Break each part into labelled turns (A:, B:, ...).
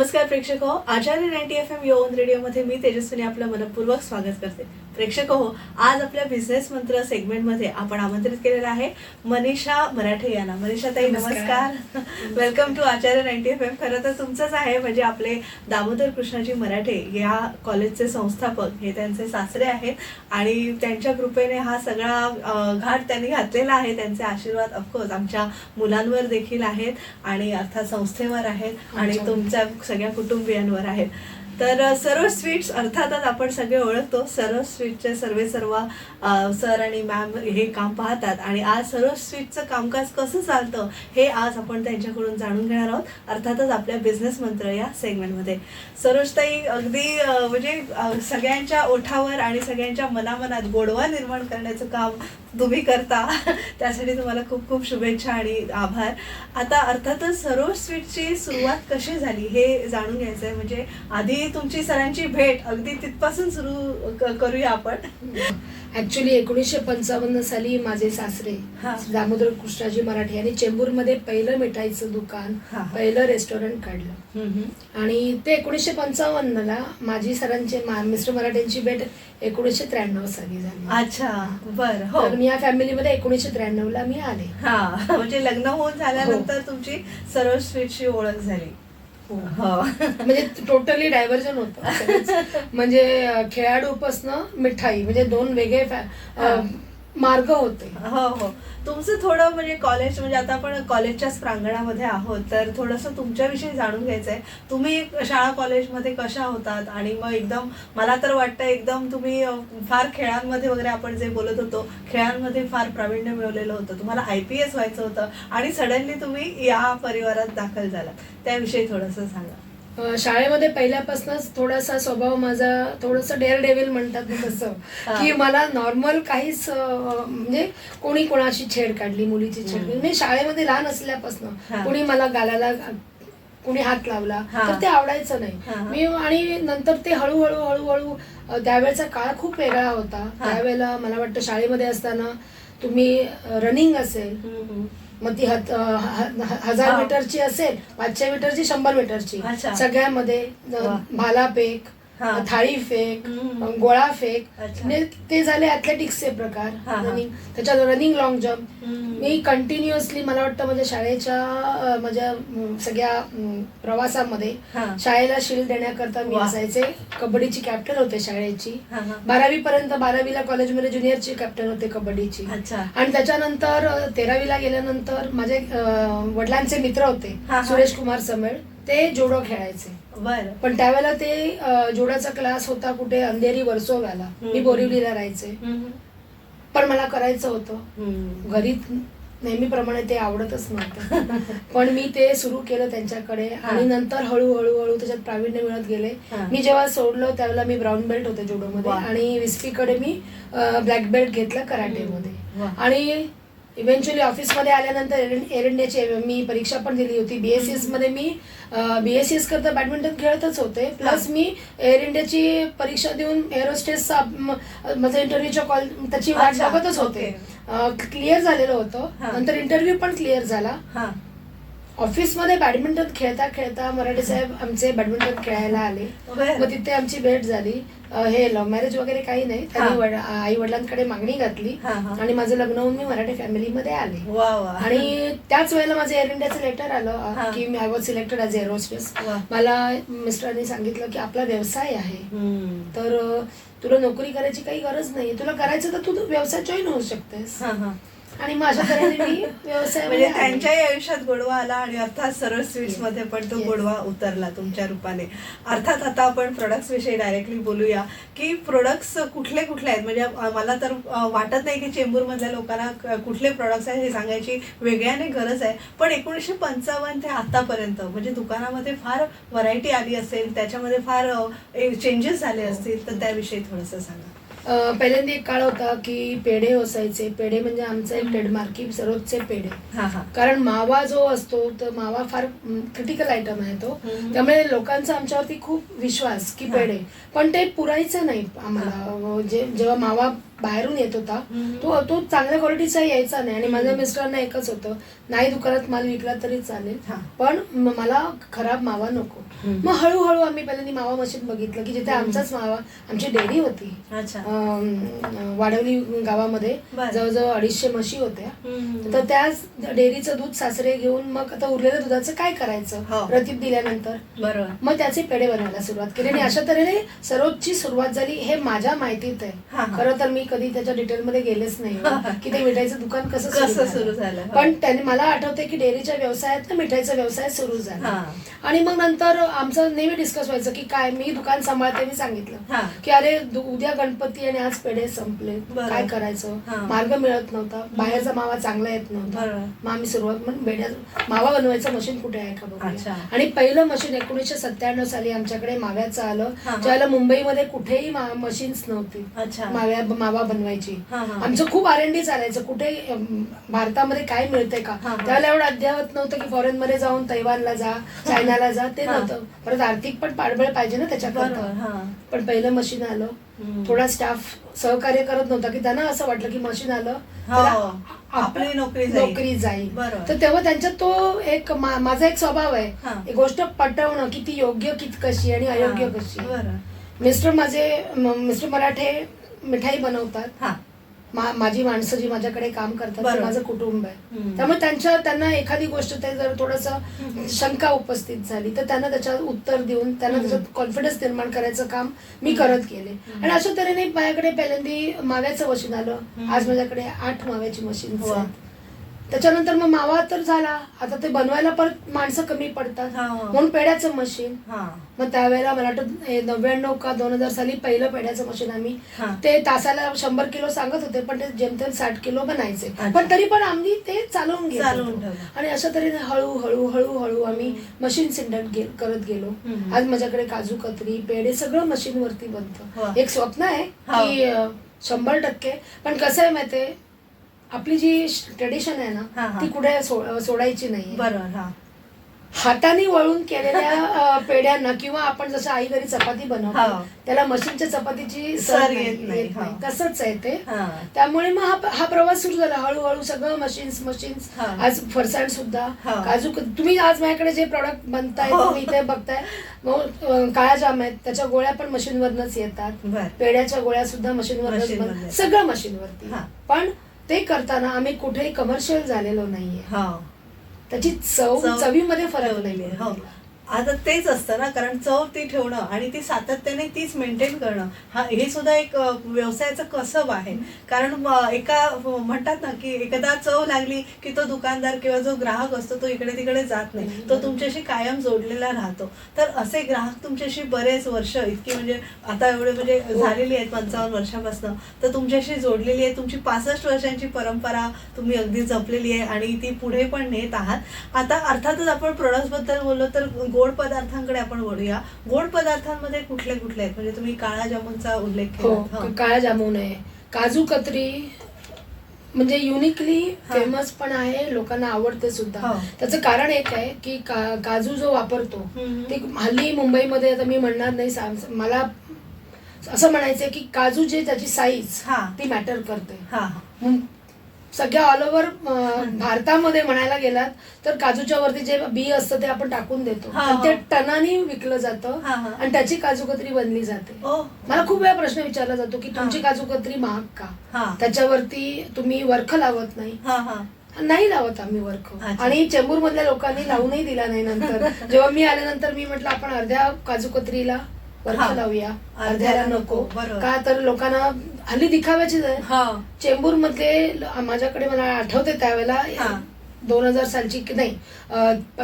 A: नमस्कार प्रेक्षक हो, आचार्य 90 FM यो ऑन रेडिओमध्ये मी तेजस्विनी आपलं मनपूर्वक स्वागत करते. प्रेक्षक हो, आज आपल्या बिझनेस मंत्र सेगमेंटमध्ये आपण आमंत्रित केलेलं आहे मनीषा मराठे यांना. मनीषा ताई नमस्कार. Welcome to Acharya 90 FM. खरं तर तुमचंच आहे, म्हणजे आपले दामोदर कृष्णाजी मराठे या कॉलेजचे संस्थापक हे त्यांचे सासरे आहेत आणि त्यांच्या कृपेने हा सगळा घाट त्यांनी घातलेला आहे. त्यांचे आशीर्वाद ऑफकोर्स आमच्या मुलांवर देखील आहेत आणि अर्थात संस्थेवर आहेत आणि तुमच्या सगळ्या कुटुंबियांवर आहेत. तर सरोज स्वीट्स अर्थातच आपण सगळे ओळखतो. सरोज स्वीटचे सर्व सर आणि मॅम हे काम पाहतात आणि आज सरोज स्वीटचं कामकाज कसं चालतं हे आज आपण त्यांच्याकडून जाणून घेणार आहोत, अर्थातच आपल्या बिझनेस मंत्र या सेगमेंटमध्ये. सरोजताई, अगदी म्हणजे सगळ्यांच्या ओठावर आणि सगळ्यांच्या मनामनात गोडवा निर्माण करण्याचं काम तुम्ही करता, त्यासाठी तुम्हाला खूप खूप शुभेच्छा आणि आभार. आता अर्थातच सरोज स्वीटची सुरुवात कशी झाली हे जाणून घ्यायचं आहे. म्हणजे आधी तुमची सरांची भेट अगदी तिथपासून सुरू करूया आपण.
B: ऍक्च्युली 1955 साली माझे सासरे दामोदर कृष्णाजी मराठे यांनी चेंबूरमध्ये पहिलं मिठाईचं दुकान, पहिलं रेस्टॉरंट काढलं आणि ते 1955ला माझी सरांचे मिस्टर मराठेंची भेट 1993 साली झाली.
A: अच्छा, बरं. हो,
B: मी या फॅमिलीमध्ये 1993ला मी आले.
A: म्हणजे लग्न होऊन झाल्यानंतर तुमची सरोज स्वीटची ओळख झाली.
B: म्हणजे टोटली डायव्हर्जन होतं. म्हणजे खेळाडूपासनं मिठाई म्हणजे दोन वेगळे मार्ग होते.
A: हो हो. तुमचं थोडं म्हणजे कॉलेज, म्हणजे आता आपण कॉलेजच्याच प्रांगणामध्ये आहोत, तर थोडंसं तुमच्याविषयी जाणून घ्यायचं आहे. तुम्ही शाळा कॉलेजमध्ये कशा होतात आणि मग एकदम मला तर वाटतं एकदम तुम्ही फार खेळांमध्ये वगैरे, आपण जे बोलत होतो खेळांमध्ये फार प्रावीण्य मिळवलेलं होतं, तुम्हाला IPS व्हायचं होतं आणि सडनली तुम्ही या परिवारात दाखल झालात, त्याविषयी थोडंसं सांगा.
B: शाळेमध्ये पहिल्यापासूनच थोडासा स्वभाव माझा थोडंसं डेअर डेव्हिल म्हणतात तसं, की मला नॉर्मल काहीच म्हणजे कोणी कोणाची छेड काढली, मुलीची छेड काढली, मी शाळेमध्ये लहान असल्यापासून कोणी मला गालाला कोणी हात लावला तर ते आवडायचं नाही मी. आणि नंतर ते हळूहळू हळूहळू त्यावेळेचा काळ खूप वेगळा होता. त्यावेळेला मला वाटतं शाळेमध्ये असताना तुम्ही रनिंग असेल मग ती 1000 मीटरची असेल, 500 मीटरची, 100 मीटरची, सगळ्यामध्ये भालाफेक, थाळी फेक, गोळा फेक, म्हणजे ते झाले ऍथलेटिक्सचे प्रकार. रनिंग, त्याच्यात रनिंग, लॉंग जम्प. मी कंटिन्युअसली मला वाटतं माझ्या शाळेच्या माझ्या सगळ्या प्रवासामध्ये शाळेला शील्ड देण्याकरता मी असायचे. कबड्डीची कॅप्टन होते शाळेची 12वी पर्यंत. 12वीला कॉलेजमध्ये ज्युनियरची कॅप्टन होते कबड्डीची. आणि त्याच्यानंतर 13वीला गेल्यानंतर माझे वडिलांचे मित्र होते सुरेश कुमार समेळ, ते जोडो खेळायचे. पण त्यावेळेला ते जोडाचा क्लास होता कुठे अंधेरी वर्सोव्याला, मी बोरिवलीला राहायचे. पण मला करायचं होतं, घरी नेहमीप्रमाणे ते आवडतच नव्हतं. पण मी ते सुरू केलं त्यांच्याकडे आणि नंतर हळूहळू हळू त्याच्यात प्रावीण्य मिळत गेले. मी जेव्हा सोडलं त्यावेळेला मी ब्राऊन बेल्ट होते जुडोमध्ये आणि विस्पीकडे मी ब्लॅक बेल्ट घेतलं कराटेमध्ये. आणि इव्हेंच्युअली ऑफिसमध्ये आल्यानंतर एअर इंडियाची मी परीक्षा पण दिली होती. BSCS मध्ये मी BSCS करता बॅडमिंटन खेळतच होते, प्लस मी एअर इंडियाची परीक्षा देऊन एअरोस्टेसचा माझा इंटरव्ह्यूच्या कॉल त्याची वाट बघतच होते. क्लिअर झालेलं होतं, नंतर इंटरव्ह्यू पण क्लिअर झाला. ऑफिसमध्ये बॅडमिंटन खेळता खेळता मराठे साहेब आमचे बॅडमिंटन खेळायला आले. मग तिथे आमची भेट झाली. हे लव्ह मॅरेज वगैरे काही नाही, त्यांनी आई वडिलांकडे मागणी घातली आणि माझं लग्न होऊन मी मराठी फॅमिलीमध्ये आले. आणि त्याच वेळेला माझं एअर इंडियाचं लेटर आलं की आय वॉज सिलेक्टेड ॲज एअरोस्टेस. मला मिस्टरांनी सांगितलं की आपला व्यवसाय आहे, तर तुला नोकरी करायची काही गरज नाही, तुला करायचं तर तू व्यवसाय जॉईन होऊ शकतेस. आणि माझ्या तऱ्हेने मी व्यवसाय,
A: म्हणजे त्यांच्याही आयुष्यात गोडवा आला आणि अर्थात सरोज स्वीट्स मध्ये पण तो गोडवा उतरला तुमच्या रूपाने. अर्थात आता आपण प्रोडक्ट्स विषयी डायरेक्टली बोलूया की प्रोडक्ट्स कुठले कुठले आहेत. म्हणजे मला तर वाटत नाही की चेंबूर मधल्या लोकांना कुठले प्रोडक्ट्स आहेत हे सांगायची वेगळ्याने गरज आहे. पण 1955 ते आतापर्यंत म्हणजे दुकानामध्ये फार व्हरायटी आली असेल, त्याच्यामध्ये फार चेंजेस झाले असतील, तर त्याविषयी थोडंसं सांगा.
B: पहिल्यांदा एक काळ होता की पेढे असायचे. पेढे म्हणजे आमचं एक ट्रेडमार्क की सरोजचे पेढे. कारण मावा जो असतो तर मावा फार क्रिटिकल आयटम आहे तो, त्यामुळे लोकांचा आमच्यावरती खूप विश्वास की पेढे, पण ते पुरायचं नाही आम्हाला. जेव्हा मावा बाहेरून येत होता
A: हम्म.
B: तो चांगल्या क्वालिटीचा यायचा नाही. आणि माझ्या मिस्टरांना एकच होतं, नाही दुकानात माल विकला तरी चालेल
A: हा.
B: पण मला खराब मावा नको.
A: हम्म.
B: मग हळूहळू आम्ही पहिल्यांदा मावा मशीन बघितलं की जिथे आमचाच मावा, आमची डेअरी होती
A: अच्छा.
B: वाडवली गावामध्ये,
A: बरं.
B: जवळजवळ 250 म्हशी होत्या.
A: हम्म.
B: तर त्याच डेअरीचं दूध सासरे घेऊन मग आता उरलेल्या दुधाचं काय करायचं
A: हो.
B: रतीप दिल्यानंतर.
A: बरोबर.
B: मग त्याचे पेढे बनवायला सुरुवात केली आणि अशा तऱ्हेने सरोजची सुरुवात झाली. हे माझ्या माहितीत
A: हा,
B: आहे,
A: हा.
B: खरं तर मी कधी त्याच्या डिटेलमध्ये गेलेच नाही की ते मिठाईचं दुकान कसं
A: सुरू
B: सुरू
A: झालं. हो.
B: पण त्याने मला आठवते की डेअरीच्या व्यवसायात मिठाईचा व्यवसाय सुरू झाला.
A: हा.
B: आणि मग नंतर आमचं नेहमी डिस्कस व्हायचं की काय, मी दुकान सांभाळते, मी सांगितलं
A: हा.
B: की अरे उद्या गणपती आणि आज पेढे संपले,
A: बरं.
B: काय करायचं.
A: हा.
B: मार्ग मिळत नव्हता, बाहेरचा मावा चांगला येत नव्हता.
A: बरं.
B: मग आम्ही सुरुवात म्हणून मावा बनवायचं मशीन कुठे आहे का
A: अच्छा.
B: बघूया. आणि पहिलं मशीन 1997 साली आमच्याकडे माव्याचं आलं,
A: हा.
B: ज्याला मुंबईमध्ये कुठेही मशीन्स नव्हती
A: अच्छा.
B: मावा बनवायची.
A: हा, हा.
B: आमचं खूप R&D चालायचं, कुठे भारतामध्ये काय मिळतंय का.
A: हा, हा.
B: त्यावेळेला एवढं अद्यावत नव्हतं की फॉरेन मध्ये जाऊन तैवानला जा, चायनाला जा, ते
A: हा.
B: नव्हतं. परत आर्थिक पण पाठबळ पाहिजे ना
A: बरोबर.
B: त्याच्याकरता.
A: हा.
B: पण पहिलं मशीन आलं,
A: हम्म.
B: थोडा स्टाफ सहकार्य करत नव्हता की त्यांना असं वाटलं की मशीन आलं
A: हो.
B: तर
A: आपली नोकरी
B: जाईल.
A: बरोबर.
B: तर तेव्हा त्यांच्यात तो एक माझा एक स्वभाव
A: हा.
B: आहे, एक गोष्ट पटवणं की ती योग्य कशी आणि अयोग्य कशी.
A: बरं.
B: मिस्टर मराठे मिठाई बनवतात,
A: हा.
B: माझी माणसं जी माझ्याकडे काम करतात ते
A: बरोबर.
B: माझं कुटुंब आहे.
A: हम्म.
B: त्यामुळे त्यांना एखादी गोष्ट ते जर थोडंसं शंका उपस्थित झाली तर त्यांना त्याच्यावर उत्तर देऊन त्यांना त्याच्यात कॉन्फिडन्स निर्माण करायचं काम मी करत गेले. आणि अशा तऱ्हेने माझ्याकडे पहिल्यांदा माव्याचं मशीन आलं. आज माझ्याकडे 8 माव्याची मशीन्स
A: वा.
B: आहेत. त्याच्यानंतर मग मावा तर झाला, आता ते बनवायला परत माणसं कमी पडतात,
A: हा.
B: म्हणून पेढ्याचं मशीन.
A: हा.
B: मग त्यावेळेला मला वाटतं 99 का 2000 साली पहिलं पेढ्याचं मशीन आम्ही,
A: हा.
B: ते तासाला 100 किलो सांगत होते पण ते जेमतेम 60 किलो बनायचे.
A: अच्छा.
B: पण तरी पण आम्ही ते चालवून घेत
A: चालवून
B: होतो.
A: ठेवलं.
B: आणि अशा तऱ्हेने हळूहळू हळूहळू आम्ही मशीन सिंडट करत गेलो.
A: हम्म.
B: आज माझ्याकडे काजू कतरी पेढे सगळं मशीन वरती
A: वा.
B: बनतं. एक स्वप्न आहे
A: हो.
B: की 100%. पण कसं आहे माहितीये, आपली जी ट्रेडिशन आहे
A: हा,
B: ना
A: हा.
B: ती कुठे सोडायची नाही.
A: बरोबर. हा.
B: हाताने वळून केलेल्या पेढ्यांना किंवा आपण जसं आई घरी चपाती बनवतो
A: हो.
B: त्याला मशीनच्या चपातीची
A: सर येत नाही. हो.
B: तसंच आहे ते.
A: हा.
B: त्यामुळे मग हा प्रवास सुरू झाला हळूहळू. सगळं मशीन्स.
A: हा.
B: आज फरसाण सुद्धा,
A: हा.
B: काजू तुम्ही आज माझ्याकडे जे प्रॉडक्ट बनताय
A: हो.
B: तुम्ही इथे बघताय, मग काळा जाम आहेत त्याच्या गोळ्या पण मशीनवरनच येतात.
A: बर.
B: पेढ्याच्या गोळ्या सुद्धा मशीनवरनच
A: मशीनवरनं.
B: सगळं मशीनवरती.
A: हा.
B: पण ते करताना आम्ही कुठेही कमर्शियल झालेलो नाहीये.
A: हो.
B: त्याची चवीमध्ये फरक नाही.
A: ठेवलेली आहे. हो. आता तेच असतं ना, कारण चव ती ठेवणं आणि ती सातत्याने तीच मेंटेन करणं, हे सुद्धा एक व्यवसायाचं कसब आहे. कारण म्हणतात ना की एकदा चव लागली की तो दुकानदार किंवा जो ग्राहक असतो तो इकडे तिकडे जात नाही, तो तुमच्याशी कायम जोडलेला राहतो. तर असे ग्राहक तुमच्याशी बरेच वर्ष, इतकी म्हणजे आता एवढे म्हणजे झालेली आहेत 55 वर्षापासून, तर तुमच्याशी जोडलेली आहे. तुमची 65 वर्षांची परंपरा तुम्ही अगदी जपलेली आहे आणि ती पुढे पण नेत आहात. आता अर्थातच आपण प्रोडक्ट्स बद्दल बोललो तर गोड पदार्थांकडे आपण वळूया. गोड पदार्थांमध्ये कुठले कुठले आहेत, म्हणजे तुम्ही काळा जामुनचा उल्लेख केला.
B: हो, काळा जामुन आहे, काजू कतरी म्हणजे युनिकली फेमस पण आहे, लोकांना आवडते सुद्धा.
A: हो.
B: त्याचं कारण एक आहे की काजू जो वापरतो
A: हम्म.
B: ते हल्ली मुंबईमध्ये, आता मी म्हणणार नाही, मला असं म्हणायचंय की काजू जे त्याची साईज
A: हा.
B: ती मॅटर करते.
A: हा.
B: सगळ्या ऑल ओव्हर भारतामध्ये म्हणायला गेलात तर काजूच्या वरती जे बी असतं ते आपण टाकून देतो
A: हा,
B: आणि ते
A: हा.
B: टनानी विकलं जातं
A: हा, हा.
B: आणि त्याची काजू कतरी बनली जाते.
A: ओ.
B: मला खूप वेळा प्रश्न विचारला जातो की तुमची
A: हा.
B: काजू कतरी महाग का,
A: हा.
B: त्याच्यावरती तुम्ही वर्ख लावत नाही.
A: हा. हा.
B: नाही लावत आम्ही वर्ख.
A: अच्छा.
B: आणि चेंबूर मधल्या लोकांनी लावूनही दिला नाही. नंतर जेव्हा मी आल्यानंतर मी म्हटलं आपण अर्ध्या काजू कतरीला वर्ख
A: हा.
B: लावूया,
A: अर्ध्याला
B: अर्ध्याला नको.
A: बरोबर.
B: का तर लोकांना हल्ली दिखाव्याचीच आहे.
A: हा.
B: चेंबूर मध्ये माझ्याकडे मला आठवते त्यावेळेला
A: हा.
B: 2000 सालची की नाही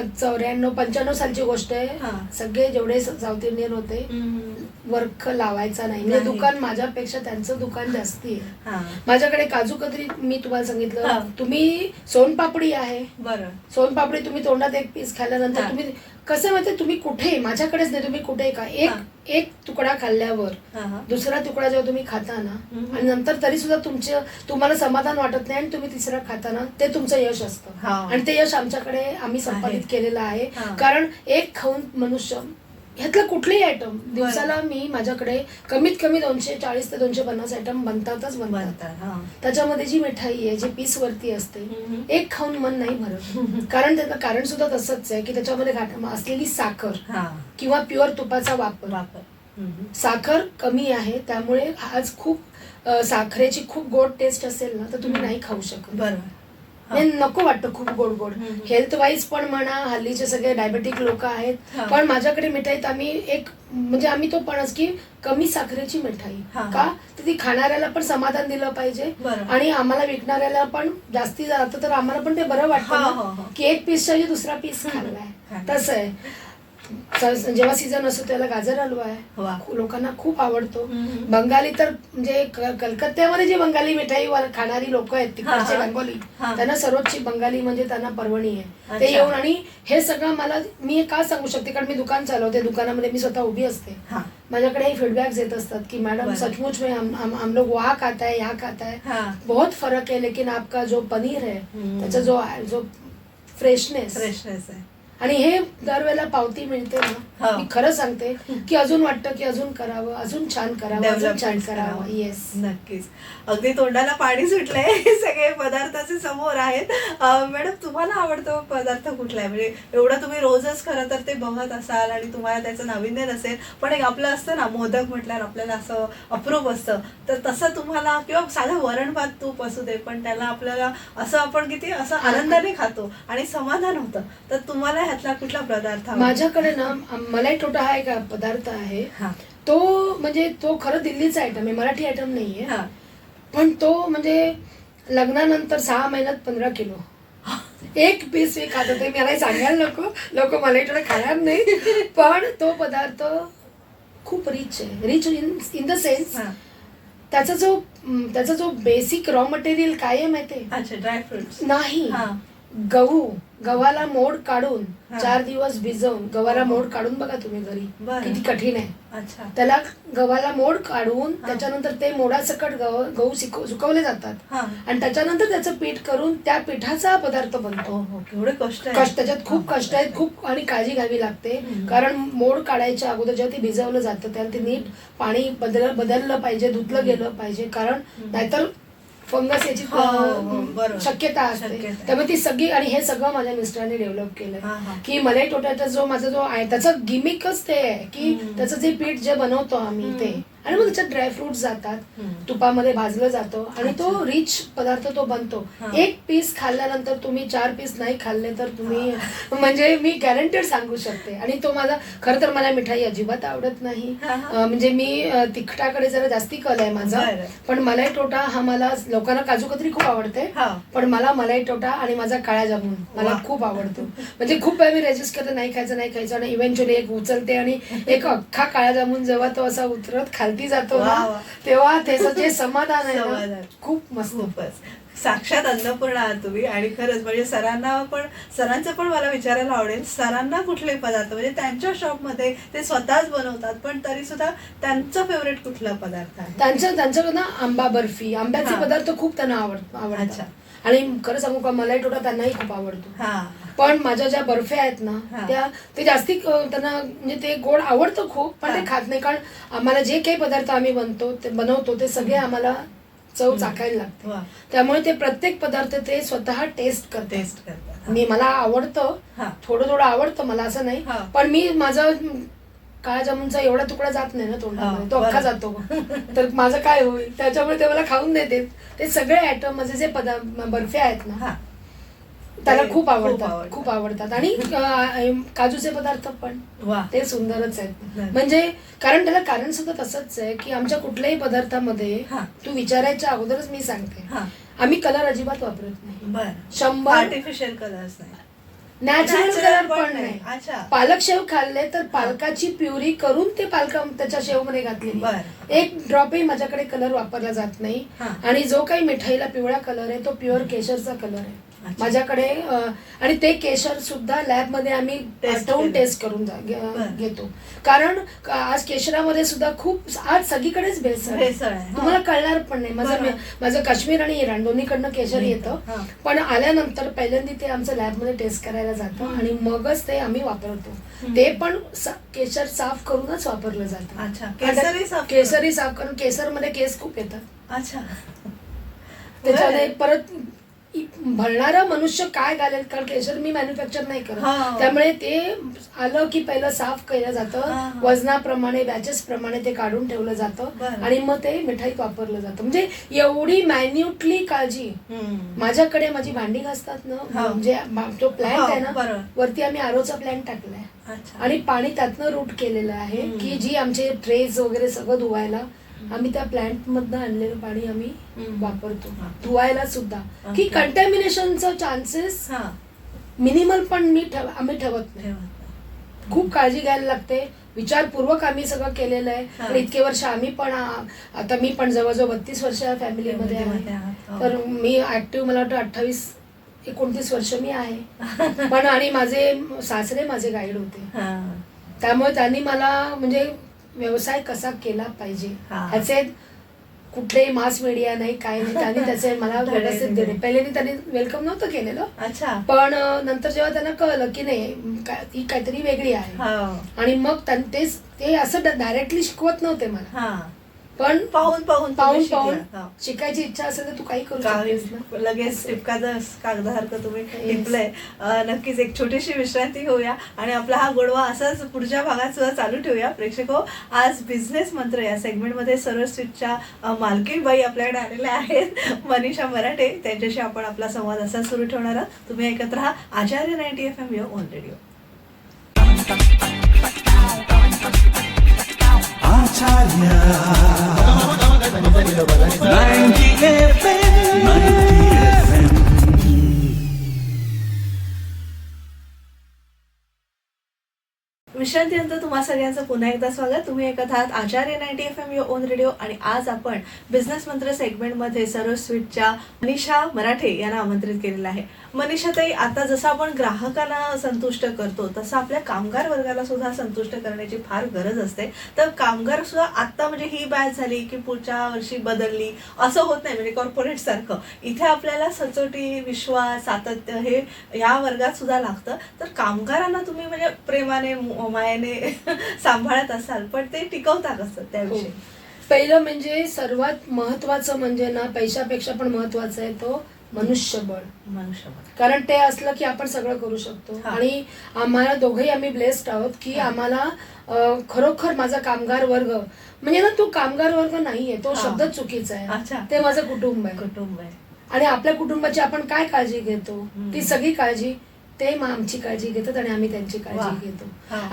B: 94-95 सालची गोष्ट आहे.
A: हा.
B: सगळे जेवढे साऊथ इंडियन होते
A: हम्म.
B: वर्ख लावायचा नाही. म्हणजे
A: नाही.
B: दुकान माझ्यापेक्षा त्यांचं दुकान जास्ती आहे.
A: हा.
B: माझ्याकडे काजू कतरी मी तुम्हाला
A: हा.
B: सांगितलं, तुम्ही सोनपापडी आहे,
A: बरं.
B: सोनपापडी तुम्ही तोंडात एक पीस खाल्ल्यानंतर
A: हा.
B: तुम्ही कसं माहितीये, तुम्ही कुठे, माझ्याकडेच नाही, तुम्ही कुठे का एक तुकडा खाल्ल्यावर
A: हा. हा.
B: दुसरा तुकडा जेव्हा तुम्ही खाता ना
A: हम्म.
B: आणि नंतर तरी सुद्धा तुम्हाला समाधान वाटत नाही आणि तुम्ही तिसरा खाताना ते तुमचं यश असतं.
A: हा.
B: आणि ते यश आमच्याकडे आम्ही संपादित केलेलं आहे.
A: हा.
B: कारण एक खाऊन मनुष्य ह्यातलं कुठलेही आयटम दिवसाला मी माझ्याकडे कमीत कमी 240 ते 250 आयटम बनतात. त्याच्यामध्ये जी मिठाई आहे, जी पीस वरती असते, एक खाऊन मन नाही भरत. कारण त्याचं कारण सुद्धा तसंच आहे की त्याच्यामध्ये असलेली साखर किंवा प्युअर तुपाचा वापर. साखर कमी आहे, त्यामुळे आज खूप साखरेची खूप गोड टेस्ट असेल ना तर तुम्ही नाही खाऊ शकत.
A: बरोबर.
B: नको वाटतं खूप गोड गोड. हेल्थ वाईज पण म्हणा, हल्लीचे सगळे डायबेटिक लोक आहेत, पण माझ्याकडे मिठाईत आम्ही तो पणच की कमी साखरेची मिठाई. का तर ती खाणाऱ्याला पण समाधान दिलं पाहिजे आणि आम्हाला विकणाऱ्याला पण जास्ती जातं तर आम्हाला पण ते बरं वाटतं की एक पीसच्या दुसरा पीस खाल्लाय. तसं आहे. जेव्हा सीझन असतो त्याला गाजर हलवा आहे, लोकांना खूप आवडतो. बंगाली तर म्हणजे कलकत्त्यामध्ये जी बंगाली मिठाई खाणारी लोक आहेत तिकडचे बंगाली, त्यांना सर्वोच्च बंगाली म्हणजे त्यांना पर्वणी आहे. ते येऊन आणि हे सगळं मी का सांगू शकते, कारण मी दुकान चालवते, दुकानामध्ये मी स्वतः उभी असते. माझ्याकडे फीडबॅक्स येत असतात की मॅडम सचमुच में हम लोग वहाँ खाता है यहाँ खाता है, बहुत फर्क है, लेकिन आपका जो पनीर है त्याचा जो फ्रेशनेस आहे आणि हे दरवेळेला पावती मिळते ना, मी खरं सांगते की अजून वाटतं की अजून करावं, अजून छान करावं, अजून छान करावं. येस,
A: नक्कीच. अगदी तोंडाला पाणी सुटलंय. सगळे पदार्थाचे समोर आहेत. मॅडम, तुम्हाला आवडतो पदार्थ कुठला आहे? म्हणजे एवढं तुम्ही रोजच खरं तर ते बघत असाल आणि तुम्हाला त्याचं नाविन्य नसेल, पण एक आपलं असतं ना, मोदक म्हटल्यावर आपल्याला असं अप्रूप असतं, तर तसं तुम्हाला, किंवा साधं वरण भात तूप असू दे, पण त्याला आपल्याला असं आपण किती असं आनंदाने खातो आणि समाधान होतं, तर तुम्हाला ह्यातला कुठला पदार्थ?
B: माझ्याकडे ना मलाई टोटा हा एक पदार्थ आहे. तो म्हणजे तो खरं दिल्लीचा आयटम आहे, मराठी आयटम नाहीये. पण तो म्हणजे लग्नानंतर 6 महिन्यात 15 किलो एक पीस मी खात होते. मला सांगायला नको, लोक मलाई टोटा खाणार नाही, पण तो पदार्थ खूप रिच आहे. रिच इन द सेन्स त्याचा जो बेसिक रॉ मटेरियल काय आहे माहितीये?
A: ड्रायफ्रुट्स
B: नाही, गव्हाला मोड काढून 4 दिवस भिजवून गव्हाला मोड काढून बघा तुम्ही घरी किती कठीण आहे. त्याला गव्हाला मोड काढून त्याच्यानंतर ते मोडासकट गहू सुकवले जातात आणि त्याच्यानंतर त्याचं पीठ करून त्या पिठाचा पदार्थ बनतो. कष्ट त्याच्यात खूप कष्ट आहेत, खूप आणि काळजी घ्यावी लागते. कारण मोड काढायच्या अगोदर जेव्हा ते भिजवलं जातं त्याला ते नीट पाणी बदललं पाहिजे, धुतलं गेलं पाहिजे, कारण नाहीतर फंगस याची शक्यता असते. त्यामुळे ती सगळी, आणि हे सगळं माझ्या मिस्टरांनी डेव्हलप केलंय की मलाई टोट्याचा माझा जो आहे त्याचं गिमिकच ते आहे की त्याचं जे पीठ जे बनवतो आम्ही ते, आणि मग त्याच्यात ड्रायफ्रुट्स जातात, तुपामध्ये भाजलं जातं आणि तो रिच पदार्थ तो बनतो. एक पीस खाल्ल्यानंतर तुम्ही 4 पीस नाही खाल्ले तर तुम्ही म्हणजे मी गॅरंटेड सांगू शकते. आणि तो माझा, खरं तर मला मिठाई अजिबात आवडत नाही, म्हणजे मी तिखटाकडे जरा जास्ती कल आहे माझा. पण मलाई टोटा हा मला, लोकांना काजू कतरी खूप आवडते, पण मला मलाई टोटा आणि माझा काळा जामून मला खूप आवडतो. म्हणजे खूप वेळ मी रेजिस्ट करते, नाही खायचं, आणि इव्हेंच्युअली एक उचलते आणि एक अख्खा काळा जामून जेव्हा तो असा उतरत खालती जातो ना, तेव्हा त्याचं जे समाधान आहे ना, खूप मस्त.
A: साक्षात अन्नपूर्णा आहात तुम्ही. आणि खरंच म्हणजे सरांचं पण मला विचारायला आवडेल, सरांना कुठले पदार्थ म्हणजे त्यांच्या शॉपमध्ये ते स्वतःच बनवतात, पण तरी सुद्धा त्यांचं फेवरेट कुठला पदार्थ आहे?
B: त्यांच्याकडनं आंबा बर्फी, आंब्याचे पदार्थ खूप त्यांना आवडतात. आणि खरं सांगू का, मलाई टोटा त्यांनाही खूप आवडतो. पण माझ्या ज्या बर्फ्या आहेत ना, ते जास्ती त्यांना म्हणजे ते गोड आवडतं खूप, पण ते खात नाही. कारण आम्हाला जे काही पदार्थ आम्ही बनवतो ते सगळे आम्हाला चव चाखायला लागते. त्यामुळे ते प्रत्येक पदार्थ ते स्वतः टेस्ट करतात. मला आवडतं, थोडं आवडतं मला, असं नाही, पण मी माझा काळा जामुनचा एवढा तुकडा जात नाही ना तोंडामध्ये, तो अख्खा जातो, तर माझं काय होईल. त्याच्यामुळे ते मला खाऊन देते. ते सगळे आयटम माझे जे बर्फ्या आहेत ना त्याला खूप आवडतात. आणि काजूचे पदार्थ पण ते सुंदरच आहेत. म्हणजे कारण त्याला कारण सुद्धा तसंच आहे की आमच्या कुठल्याही पदार्थामध्ये तू विचारायच्या अगोदरच मी सांगते, आम्ही कलर अजिबात वापरत नाही. 100
A: आर्टिफिशियल कलर्स नाही,
B: नॅचरल कलर पण नाही. पालक शेव खाल्ले तर पालकाची प्युरी करून ते त्याच्या शेव मध्ये घातलेली, एक ड्रॉपही माझ्याकडे कलर वापरला जात नाही. आणि जो काही मिठाईला पिवळा कलर आहे तो प्युअर केशरचा कलर आहे. माझ्याकडे आणि ते केशर सुद्धा लॅब मध्ये आम्ही ठेवून टेस्ट करून घेतो. कारण आज केशरामध्ये सुद्धा खूप आज सगळीकडेच भेसळ आहे. तुम्हाला कळणार पण नाही. माझं काश्मीर आणि इराण दोन्हीकडनं केशर येतं, पण आल्यानंतर पहिल्यांदा ते आमचं लॅब मध्ये टेस्ट करायला जातं आणि मगच ते आम्ही वापरतो. ते पण केशर साफ करूनच वापरलं जातं. केसरी साफ करून केसरमध्ये केस खूप येतात.
A: अच्छा,
B: त्याच्यामध्ये परत भरणारा मनुष्य काय घालेल, कारण केशर मी मॅन्युफॅक्चर नाही करत, त्यामुळे ते आलं की पहिलं साफ केलं जातं, वजनाप्रमाणे बॅचेस प्रमाणे ते काढून ठेवलं जातं आणि मग ते मिठाईत वापरलं जातं. म्हणजे एवढी मॅन्युटली काळजी. माझ्याकडे माझी भांडी घासतात ना, म्हणजे जो प्लॅन्ट आहे ना, वरती आम्ही आरोचा प्लॅन्ट टाकलाय आणि पाणी त्यातनं रूट केलेलं आहे की जी आमचे ट्रेज वगैरे सगळं धुवायला आम्ही त्या प्लॅन्ट मधनं आणलेलं पाणी आम्ही वापरतो धुवायला सुद्धा, की कंटॅमिनेशनचा चान्सेस मिनिमल पण आम्ही ठेवत नाही. खूप काळजी घ्यायला लागते, विचारपूर्वक आम्ही सगळं केलेलं आहे. आणि इतके वर्ष आम्ही पण, आता मी पण जवळजवळ 32 वर्ष फॅमिलीमध्ये आहे, तर मी ऍक्टिव्ह मला वाटतं 28-29 वर्ष मी आहे. पण आणि माझे सासरे माझे गाईड होते, त्यामुळे त्यांनी मला म्हणजे व्यवसाय कसा केला पाहिजे ह्याचे कुठलेही मास मीडिया नाही, काय नाही, त्यांनी त्याचे मला व्यवस्थित दिले. पहिले त्यांनी वेलकम नव्हतं केलेलं, पण नंतर जेव्हा त्यांना कळलं की नाही ती काहीतरी वेगळी आहे, आणि मग ते असं डायरेक्टली शिकवत नव्हते मला, पण पाहून शिकायची इच्छा असेल तर तू काही करू शकतेस.
A: लगेच कागदासारखं तुम्ही टिपलंय. नक्कीच एक छोटीशी विश्रांती घेऊया आणि आपला हा गोडवा असाच पुढच्या भागात सुद्धा चालू ठेवूया. प्रेक्षको, आज बिझनेस मंत्र या सेगमेंटमध्ये सर्व स्वीटच्या मालकीनबाई आपल्याकडे आलेल्या आहेत, मनीषा मराठे. त्यांच्याशी आपण आपला संवाद असा सुरू ठेवणार आहोत. तुम्ही ऐकत राहा आचार्य 90 FM युअर ओन रेडिओ. विश्रांतीनंतर तुम्हा सगळ्यांचं पुन्हा एकदा स्वागत. तुम्ही ऐकत आहात आचार्य 90 FM युअर ओन रेडिओ आणि आज आपण बिझनेस मंत्र सेगमेंटमध्ये सर्व स्वीटच्या मनीषा मराठे यांना आमंत्रित केलेलं आहे. मनीषाताई, आता जसं आपण ग्राहकांना संतुष्ट करतो तसं आपल्या कामगार वर्गाला सुद्धा संतुष्ट करण्याची फार गरज असते. तर कामगार सुद्धा आता म्हणजे ही बॅच झाली की पुढच्या वर्षी बदलली असं होत नाही, म्हणजे कॉर्पोरेट सारखं इथे आपल्याला सचोटी, विश्वास, सातत्य हे या वर्गात सुद्धा लागतं. तर कामगारांना तुम्ही म्हणजे प्रेमाने मायाने सांभाळत असाल, पण ते टिकवता कसं त्याविषयी?
B: पहिलं म्हणजे सर्वात महत्वाचं म्हणजे ना, पैशापेक्षा पण महत्वाचं आहे तो मनुष्यबळ. कारण ते असलं की आपण सगळं करू शकतो. आणि आम्हाला दोघंही आम्ही ब्लेस्ड आहोत की आम्हाला खरोखर माझा कामगार वर्ग म्हणजे ना, तो कामगार वर्ग नाहीये, तो शब्द चुकीचा आहे. ते माझं कुटुंब आहे. आणि आपल्या कुटुंबाची आपण काय काळजी घेतो ती सगळी काळजी ते आमची काळजी घेतात आणि आम्ही त्यांची काळजी घेतो.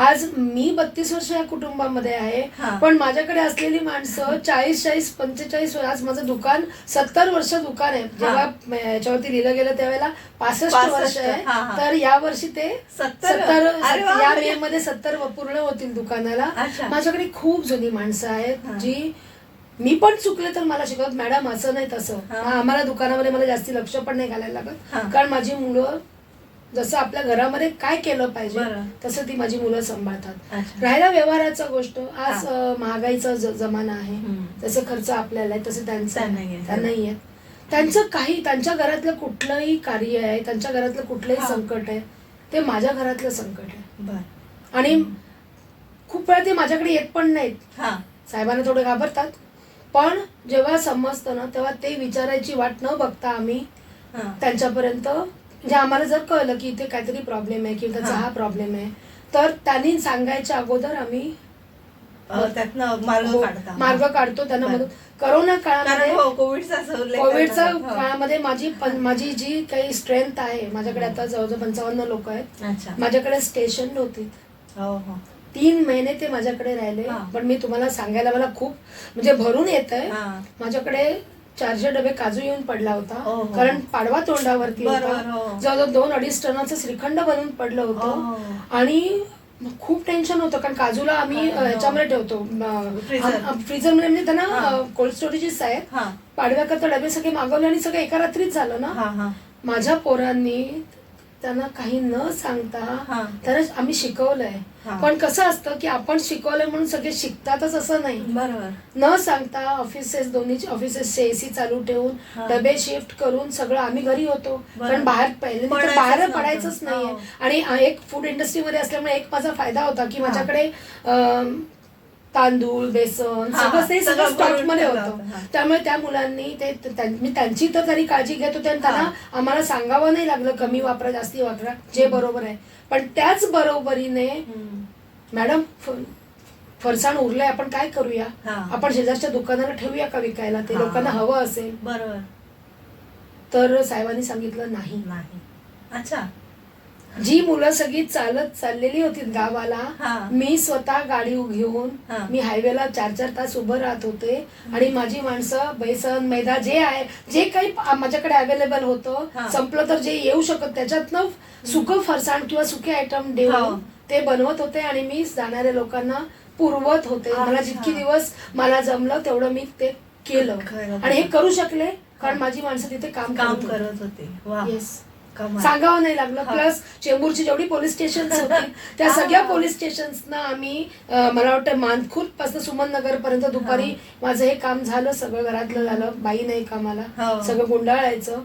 B: आज मी 32 वर्ष या कुटुंबामध्ये आहे, पण माझ्याकडे असलेली माणसं 40-45 आज माझं दुकान 70 वर्ष दुकान आहे. जेव्हा याच्यावरती लिहिलं गेलं त्यावेळेला 65 वर्ष आहे, तर या वर्षी ते 70 या मे मध्ये 70 पूर्ण होतील दुकानाला. माझ्याकडे खूप जुनी माणसं आहेत जी मी पण चुकले तर मला शिकवत, मॅडम असं नाही तसं. आम्हाला दुकानामध्ये मला जास्ती लक्ष पण नाही घालायला लागत, कारण माझी मुलं जसं आपल्या घरामध्ये काय केलं पाहिजे तसं ती माझी मुलं सांभाळतात. राहिला व्यवहाराचा गोष्ट, आज महागाईचा जमाना आहे, तसे खर्च आपल्याला आहे तसं त्यांचा नाही आहे. त्यांचं काही त्यांच्या घरातलं कुठलंही कार्य आहे, त्यांच्या घरातलं कुठलंही संकट आहे, ते माझ्या घरातलं संकट आहे. आणि खूप वेळा ते माझ्याकडे येत पण नाहीत. साहेबांना थोडं घाबरतात, पण जेव्हा समजतं ना तेव्हा ते विचारायची वाट न बघता आम्ही त्यांच्यापर्यंत, म्हणजे आम्हाला जर कळलं की इथे काहीतरी प्रॉब्लेम आहे किंवा त्याचा हा प्रॉब्लेम आहे, तर त्यांनी सांगायच्या अगोदर आम्ही मार्ग काढतो त्यांना मदत. कोरोना काळामध्ये, कोविडच्या काळामध्ये माझी जी काही स्ट्रेंथ आहे, माझ्याकडे आता जवळजवळ 55 लोक आहेत, माझ्याकडे स्टेशन नव्हती. 3 महिने ते माझ्याकडे राहिले. पण मी तुम्हाला सांगायला मला खूप म्हणजे भरून येत आहे, माझ्याकडे 400 डबे काजू येऊन पडला होता, कारण पाडवा तोंडावरती होता. जवळजवळ 2-2.5 टनाचं श्रीखंड बनवून पडलं होतं. आणि खूप टेन्शन होतं, कारण काजूला आम्ही ह्याच्यामध्ये ठेवतो फ्रीझरमध्ये, म्हणजे त्यांना कोल्ड स्टोरेजेस आहेत. पाडव्याकरता डबे सगळे मागवले आणि सगळं एका रात्रीच झालं ना. माझ्या पोरांनी त्यांना काही न सांगता तरच आम्ही शिकवलंय. पण कसं असतं की आपण शिकवलंय म्हणून सगळे शिकतातच असं नाही.
A: बरोबर.
B: न सांगता ऑफिसेस, दोन्ही ऑफिसेसचे एसी चालू ठेवून डबे शिफ्ट करून सगळं आम्ही घरी होतो. कारण बाहेर पहिले तर बाहेर पडायचंच नाहीये. आणि एक फूड इंडस्ट्रीमध्ये असल्यामुळे एक माझा फायदा होता की माझ्याकडे तांदूळ, बेसन सगळं ते सगळं स्टॉक मध्ये होतं. त्यामुळे त्या मुलांनी मी त्यांची तर तरी काळजी घेत होते आणि त्यांना आम्हाला सांगावं नाही लागलं कमी वापरा जास्ती वापरा, जे बरोबर आहे. पण त्याच बरोबरीने मॅडम फरसाण उरलंय, आपण काय करूया, आपण शेजारच्या दुकानाला ठेवूया का विकायला, ते लोकांना हवं असेल.
A: बरोबर.
B: तर साहेबांनी सांगितलं नाही.
A: अच्छा.
B: जी मुलं सगळी चालत चाललेली होती गावाला, मी स्वतः गाडी घेऊन मी हायवेला 4-4 तास उभं राहत होते आणि माझी माणसं बेसन, मैदा जे आहे, जे काही माझ्याकडे अवेलेबल होतं, संपलं तर जे येऊ शकत त्याच्यातनं सुकं फरसाण किंवा सुके आयटम देऊन ते बनवत होते आणि मी जाणाऱ्या लोकांना पुरवत होते. मला जितकी दिवस मला जमलं तेवढं मी ते केलं आणि हे करू शकले कारण माझी माणसं तिथे काम
A: करत होते.
B: येस, सांगावं नाही लागलं. प्लस चेंबूरची जेवढी पोलीस स्टेशन होती त्या सगळ्या पोलीस स्टेशन्सना आम्ही, मला वाटतं मानखुर्द पासून सुमन नगर पर्यंत दुपारी माझं हे काम झालं. सगळं घरातलं झालं, बाई नाही कामाला, सगळं गुंडाळायचं,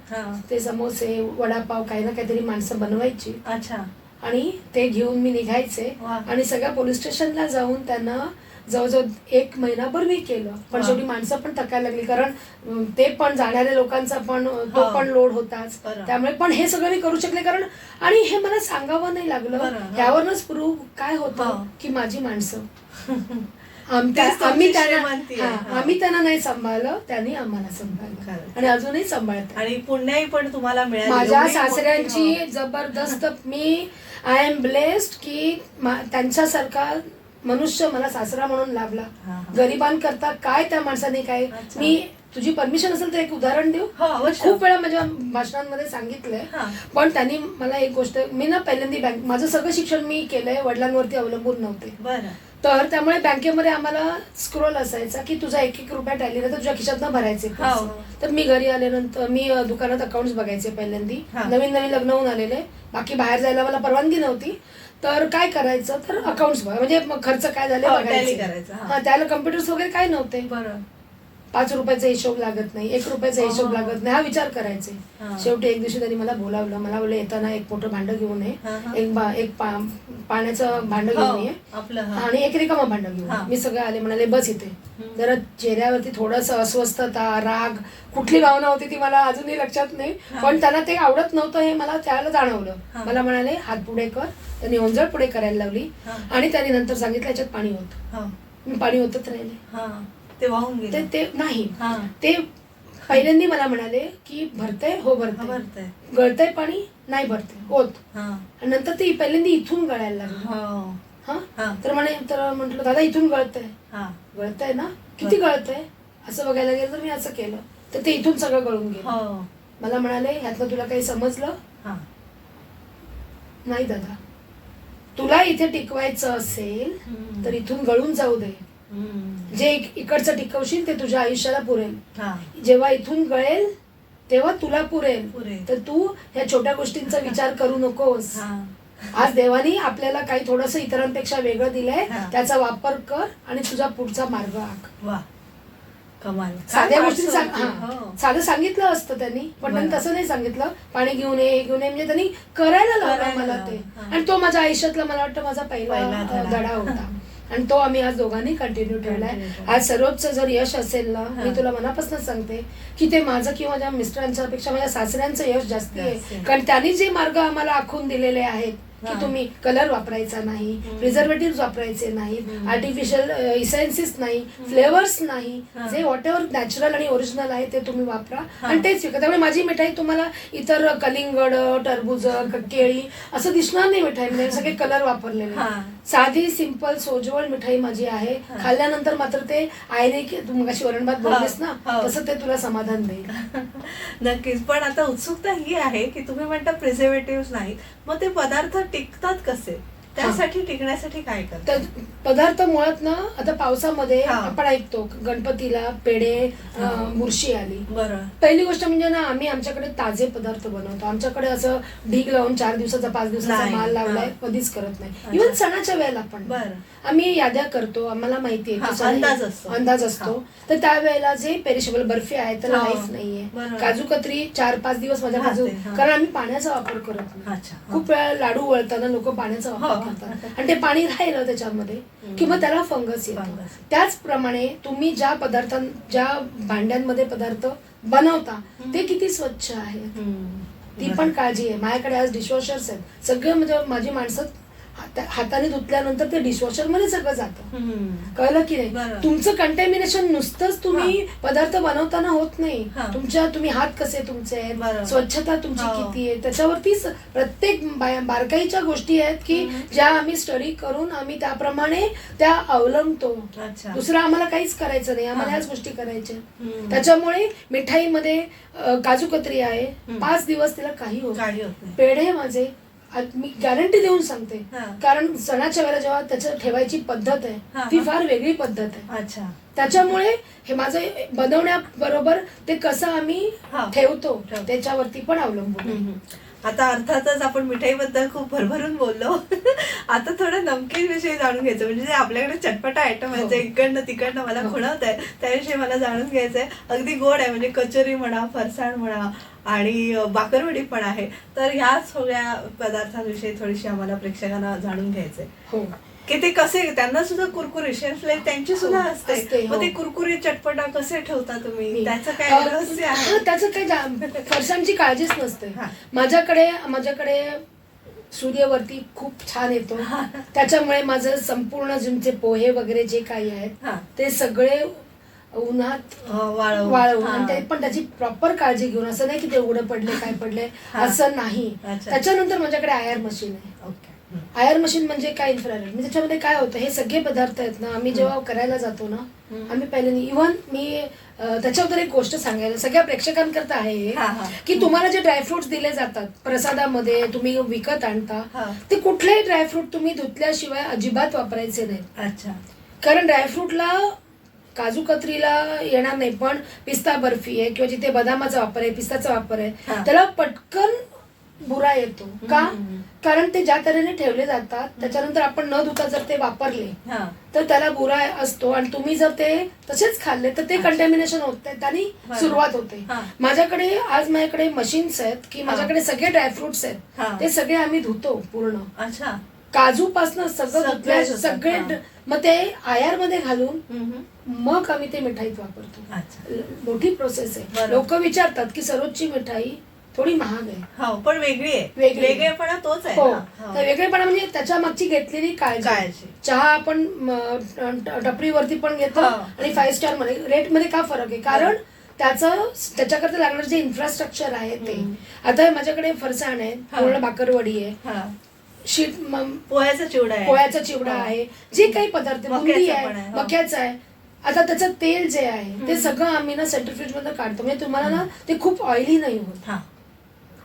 B: ते समोसे वडापाव काही ना काहीतरी माणसं बनवायची.
A: अच्छा.
B: आणि ते घेऊन मी निघायचे आणि सगळ्या पोलीस स्टेशनला जाऊन त्यांना जवळजवळ 1 महिनाभर मी केलं. पण शेवटी माणसं पण थकायला लागली कारण ते पण जाणाऱ्या लोकांचा पण तो पण लोड होताच. त्यामुळे पण हे सगळं मी करू शकले कारण, आणि हे मला सांगावं नाही लागलं. त्यावरच प्रूव्ह काय होतं की माझी माणसं आम्ही त्यांना नाही सांभाळलं, त्यांनी आम्हाला सांभाळलं आणि अजूनही सांभाळत.
A: आणि पुण्याही पण तुम्हाला मिळाली.
B: माझ्या सासऱ्यांची जबरदस्त, मी आय एम ब्लेस्ड की त्यांच्यासारखा मनुष्य मला सासरा म्हणून लाभला. गरिबांकरता काय त्या माणसाने काय. मी तुझी परमिशन असेल तर एक उदाहरण देऊ. खूप वेळा माझ्या भाषणांमध्ये सांगितलंय. पण त्यांनी मला एक गोष्ट, मी ना पहिल्यांदा माझं सगळं शिक्षण मी केलंय, वडिलांवरती अवलंबून नव्हते. तर त्यामुळे बँकेमध्ये आम्हाला स्क्रोल असायचा की तुझा 1-1 रुपया टॅली तर तुझ्या खिशातनं भरायचे. तर मी घरी आल्यानंतर मी दुकानात अकाउंट बघायचे पहिल्यांदा. नवीन लग्न होऊन आलेले, बाकी बाहेर जायला मला परवानगी नव्हती. तर काय करायचं, तर अकाउंट्स बघा, म्हणजे खर्च काय झाले बघायचं. त्याला कम्प्युटर्स वगैरे काय नव्हते. 5 रुपयाचा हिशोब लागत नाही, 1 रुपयाचा हिशोब लागत नाही, हा विचार करायचे. शेवटी एक दिवशी त्यांनी मला बोलावलं. मला बोलले येताना एक मोठं भांड घेऊन ये, एक पाण्याचं भांड घेऊन ये आणि एक रिकामा भांड घेऊन. मी सगळं आले, म्हणाले बस इथे. जरा चेहऱ्यावरती थोडस अस्वस्थता, राग, कुठली भावना होती ती मला अजूनही लक्षात नाही. पण त्यांना ते आवडत नव्हतं हे मला त्याला जाणवलं. मला म्हणाले हात पुढे कर. त्यांनी ओंजळ पुढे करायला लावली आणि त्यांनी नंतर सांगितलं याच्यात पाणी होतं. मी पाणी होतच राहिले.
A: ते वाहून गेले
B: ते नाही. ते पहिल्यांदा मला म्हणाले की भरतंय, हो भरतंय. गळतंय पाणी, नाही भरतंय, होत. आणि नंतर ते पहिल्यांदा इथून गळायला लागलं. तर म्हटलं दादा इथून गळतंय ना, किती गळतंय असं बघायला गेलं तर मी असं केलं तर ते इथून सगळं गळून गेलं. मला म्हणाले ह्यातनं तुला काही समजलं नाही दादा, तुला इथे टिकवायचं असेल तर इथून गळून जाऊ दे. जे इकडचं टिकवशील ते तुझ्या आयुष्याला पुरेल. जेव्हा इथून गळेल तेव्हा तुला पुरेल. तर तू ह्या छोट्या गोष्टींचा विचार करू नकोस. आज देवानी आपल्याला काही थोडस इतरांपेक्षा वेगळं दिलंय, त्याचा वापर कर आणि तुझा पुढचा मार्ग आख.
A: कमाल.
B: साध्या गोष्टी साधं सांगितलं असतं त्यांनी, पण त्यांनी तसं नाही सांगितलं. पाणी घेऊन ये, हे घेऊन ये, म्हणजे त्यांनी करायला लावलं मला ते. आणि तो माझ्या आयुष्यातला मला वाटतं माझा पहिला धडा होता आणि तो आम्ही आज दोघांनी कंटिन्यू ठेवलाय. आज सर्वोच्च जर यश असेल ना, मी तुला मनापासून सांगते की ते माझं किंवा माझ्या मिस्टरांच्या पेक्षा माझ्या सासऱ्यांचं यश जास्त आहे. कारण त्यांनी जे मार्ग आम्हाला आखून दिलेले आहेत की तुम्ही कलर वापरायचा नाही, प्रिझर्वेटिव्ह वापरायचे नाहीत, आर्टिफिशियल इसेन्सेस नाही, फ्लेवर्स नाही, जे व्हॉट एव्हर नॅचरल आणि ओरिजिनल आहे ते तुम्ही वापरा आणि तेच विका. त्यामुळे माझी मिठाई तुम्हाला इतर कलिंगड, टरबूज, केळी असं दिसणार नाही मिठाईमध्ये. सगळे कलर वापरलेले. साधी सिंपल सोजवळ मिठाई माझी आहे. खाल्ल्यानंतर मात्र ते आयनिक, तू मगाशी वरण भात बोललीस ना, तसं ते तुला समाधान देईल.
A: नक्कीच. पण आता उत्सुकता ही आहे की तुम्ही म्हणता प्रिझर्वेटिव्ह नाहीत, मग ते पदार्थ टिकतात कसे? त्यासाठी टिकण्यासाठी काय करतात?
B: तर पदार्थ मुळात ना, आता पावसामध्ये
A: हा.
B: आपण ऐकतो गणपतीला पेढे, मुरशी आली.
A: बरं.
B: पहिली गोष्ट म्हणजे ना, आम्ही आमच्याकडे ताजे पदार्थ बनवतो. आमच्याकडे असं ढीग लावून 4 दिवसाचा 5 दिवसाचा
A: नाही.
B: माल लावलाय
A: हा.
B: कधीच करत नाही.
A: अच्छा.
B: इव्हन सणाच्या वेळेला पण
A: बरं.
B: आम्ही याद्या करतो. आम्हाला माहितीये
A: हा,
B: की सण-
A: अंदाज असतो.
B: अंदाज असतो. तर त्यावेळेला जे पेरिशेबल बर्फी आहे त्याला
A: हा.
B: लाईफ नाहीये.
A: बरं.
B: काजू कतरी 4-5 दिवस माझ्या
A: राहते,
B: काजू,
A: हा.
B: कारण आम्ही पाण्याचा वापर करत नाही.
A: अच्छा. हा.
B: खूप वेळा लाडू वळताना लोक पाण्याचा वापर
A: हो.
B: करतात आणि ते पाणी राहिलं त्याच्यामध्ये किंवा त्याला फंगस येतो.
A: फंगस.
B: त्याचप्रमाणे तुम्ही ज्या भांड्यांमध्ये पदार्थ बनवता ते किती स्वच्छ आहे, ती पण काळजी आहे. माझ्याकडे आज डिशवॉशर्स आहेत. सगळं म्हणजे माझी माणसं हाताने धुतल्यानंतर ते डिशवॉशर मध्ये सगळं जातं. कळलं की नाही?
A: बरं.
B: तुमचं कंटॅमिनेशन नुसतंच तुम्ही पदार्थ बनवताना होत नाही.
A: हा.
B: तुम्ही हात कसे तुमचे
A: बरं.
B: आहेत, स्वच्छता तुमची
A: हो.
B: किती आहे, त्याच्यावरतीच प्रत्येक बारकाईच्या गोष्टी आहेत की ज्या आम्ही स्टडी करून आम्ही त्याप्रमाणे त्या अवलंबतो.
A: अच्छा.
B: दुसरं आम्हाला काहीच करायचं नाही, आम्हाला
A: हा.
B: ह्याच गोष्टी करायच्या. त्याच्यामुळे मिठाईमध्ये काजू कतरी आहे, 5 दिवस तिला काही होत
A: काही होत नाही.
B: पेढे माझे मी गॅरंटी देऊन सांगते,
A: हा.
B: कारण सणाच्या वेळेला जेव्हा त्याचं ठेवायची पद्धत आहे
A: हा,
B: ती
A: हा.
B: फार वेगळी पद्धत आहे.
A: अच्छा.
B: त्याच्यामुळे हे माझं बनवण्याबरोबर ते कसं आम्ही
A: हा.
B: ठेवतो त्याच्यावरती पण अवलंबून आहे.
A: आता अर्थातच आपण मिठाईबद्दल खूप भरभरून बोललो. आता थोडं नमकीन विषयी जाणून घ्यायचं, म्हणजे जे आपल्याकडे चटपटा आयटम आहे,
B: हो.
A: जे इकडनं तिकडनं मला
B: हो.
A: खुणवत आहे त्याविषयी मला जाणून घ्यायचंय. अगदी गोड आहे, म्हणजे कचोरी म्हणा, फरसाण म्हणा आणि बाकरवडी पण आहे. तर ह्या सगळ्या पदार्थांविषयी थोडीशी आम्हाला प्रेक्षकांना जाणून घ्यायचंय
B: हो.
A: की ते कसे, त्यांना सुद्धा कुरकुरी शेल्फ लाईफ त्यांची सुद्धा
B: हो,
A: असते.
B: असते,
A: मग
B: हो.
A: ते कुरकुरी चटपटा कसे ठेवता तुम्ही,
B: मी-
A: त्याचं काय रहस्य आहे?
B: त्याचं काही फरसाणची काळजीच नसते.
A: हा.
B: माझ्याकडे सूर्यवरती खूप छान येतो. त्याच्यामुळे माझं संपूर्ण तुमचे पोहे वगैरे जे काही आहेत
A: हा.
B: ते सगळे उन्हात वाळवून, आणि ते पण त्याची प्रॉपर काळजी घेऊन, असं नाही की ते उघडं पडले काय पडले
A: हा.
B: असं नाही.
A: अच्छा.
B: त्याच्यानंतर माझ्याकडे आयर मशीन आहे.
A: ओके.
B: आयर मशीन म्हणजे काय, इन्फ्रारेड. म्हणजे त्याच्यामध्ये काय होतं, हे सगळे पदार्थ आहेत ना, आम्ही जेव्हा करायला जातो ना, आम्ही पहिले इव्हन मी त्याच्याबद्दल एक गोष्ट सांगायला सगळ्या प्रेक्षकांकरता आहे
A: हा, हा.
B: की तुम्हाला जे ड्रायफ्रुट्स दिले जातात प्रसादामध्ये, तुम्ही विकत आणता,
A: हा.
B: ते कुठलेही ड्रायफ्रूट तुम्ही धुतल्याशिवाय अजिबात वापरायचे नाही.
A: अच्छा.
B: कारण ड्रायफ्रूटला, काजू कतरीला येणार नाही, पण पिस्ता बर्फी आहे किंवा जिथे बदामाचा वापर आहे, पिस्ताचा वापर आहे,
A: हा.
B: त्याला पटकन बुरा येतो. का? कारण ते ज्या तऱ्हेने ठेवले जातात, त्याच्यानंतर आपण न धुता जर ते वापरले
A: हा.
B: तर त्याला बुरा असतो, आणि तुम्ही जर ते तसेच खाल्ले तर ते कंटॅमिनेशन होत आहे, त्यांनी सुरुवात होते.
A: हा.
B: माझ्याकडे मशीन्स आहेत की माझ्याकडे सगळे ड्रायफ्रुट्स
A: हा.
B: आहेत, ते सगळे आम्ही धुतो पूर्ण.
A: अच्छा.
B: काजू पासन सगळं
A: सगळेच
B: धुतल्या,
A: होतात.
B: सगळे
A: हा.
B: मग ते आयर मध्ये घालून
A: हम्म.
B: मग आम्ही ते मिठाईत वापरतो.
A: अच्छा.
B: मोठी प्रोसेस आहे.
A: बरं.
B: लोक विचारतात की सरोजची मिठाई थोडी महाग आहे.
A: हो, पण वेगळी आहे.
B: वेगळी आहे.
A: वेगळेपणा तोच आहे
B: हो,
A: ना. हो.
B: तर वेगळेपणा म्हणजे त्याच्या मागची घेतलेली काळजी. चहा आपण टपरीवरती पण घेतो
A: हो.
B: आणि 5 स्टार मध्ये रेट मध्ये का फरक आहे, कारण त्याच्याकरता लागणार जे इन्फ्रास्ट्रक्चर आहे ते. आता माझ्याकडे फरसाण आहे, पूर्ण बाकरवडी आहे,
A: हा.
B: शीट
A: पोह्याचा चिवडा आहे,
B: पोळ्याचा चिवडा
A: हो.
B: आहे, जे काही पदार्थ, बुंदी
A: मक्याचा पण
B: आहे,
A: आहे, हो.
B: मक्याचं आहे. आता त्याचं तेल जे आहे ते सगळं आम्ही ना सेंट्रीफ्यूज मध्ये काढतो, म्हणजे तुम्हाला ना ते खूप ऑइली नाही होत.
A: हा.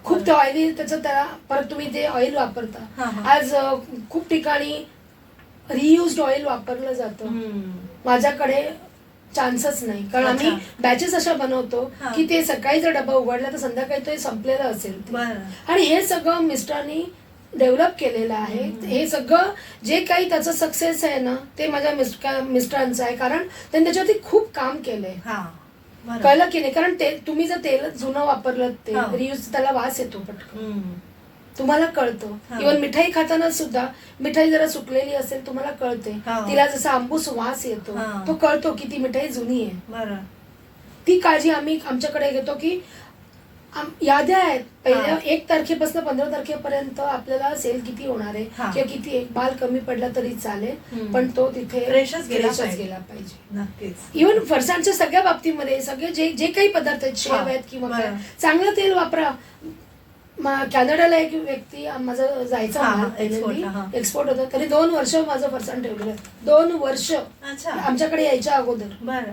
B: खूप ते ऑइली, त्याला परत तुम्ही ते ऑइल वापरता.
A: हा, हा.
B: आज खूप ठिकाणी रियुज्ड ऑइल वापरलं जातं. माझ्याकडे चान्सच नाही, कारण आम्ही
A: अच्छा.
B: बॅचेस अशा बनवतो
A: हा.
B: की ते सकाळी जर डबा उघडला तर संध्याकाळी तो संपलेला असेल ते.
A: बरं.
B: आणि हे सगळं मिस्टरांनी डेव्हलप केलेलं आहे. हे सगळं जे काही त्याचं सक्सेस आहे ना, ते माझ्या मिस्टरांचं आहे, कारण त्यांनी त्याच्यावरती खूप काम केलंय.
A: हा. बरं.
B: कळलं की नाही? कारण ते तुम्ही जर तेल जुनं वापरलं, ते
A: हा.
B: रियूज, त्याला वास येतो पटकन,
A: हम्म.
B: तुम्हाला कळतं.
A: हा.
B: इव्हन मिठाई खाताना सुद्धा, मिठाई जरा सुकलेली असेल तुम्हाला कळते,
A: हा.
B: तिला जसा आंबूस वास येतो,
A: हा.
B: तो कळतो की ती मिठाई जुनी आहे.
A: बरं.
B: ती काळजी आम्ही आमच्याकडे घेतो की याद्या आहेत, पहिल्या 1 तारखेपासून 15 तारखेपर्यंत आपल्याला सेल किती होणार आहे
A: हा.
B: किंवा किती माल कमी पडला तरी चालेल, पण तो तिथे
A: फ्रेशच गेला
B: गेला पाहिजे.
A: नक्कीच.
B: इव्हन फरसाणच्या सगळ्या बाबतीमध्ये सगळे जे काही पदार्थ आहेत, शेव
A: हा.
B: आहेत किंवा काय,
A: बरं.
B: चांगलं तेल वापरा. कॅनडाला एक व्यक्ती, माझं जायचं
A: हा,
B: माल
A: export, हा.
B: एक्सपोर्ट होतं, तरी 2 वर्ष माझं फरसाण ठेवलेलं आहे. 2 वर्ष
A: अच्छा.
B: आमच्याकडे यायच्या अगोदर.
A: बरं.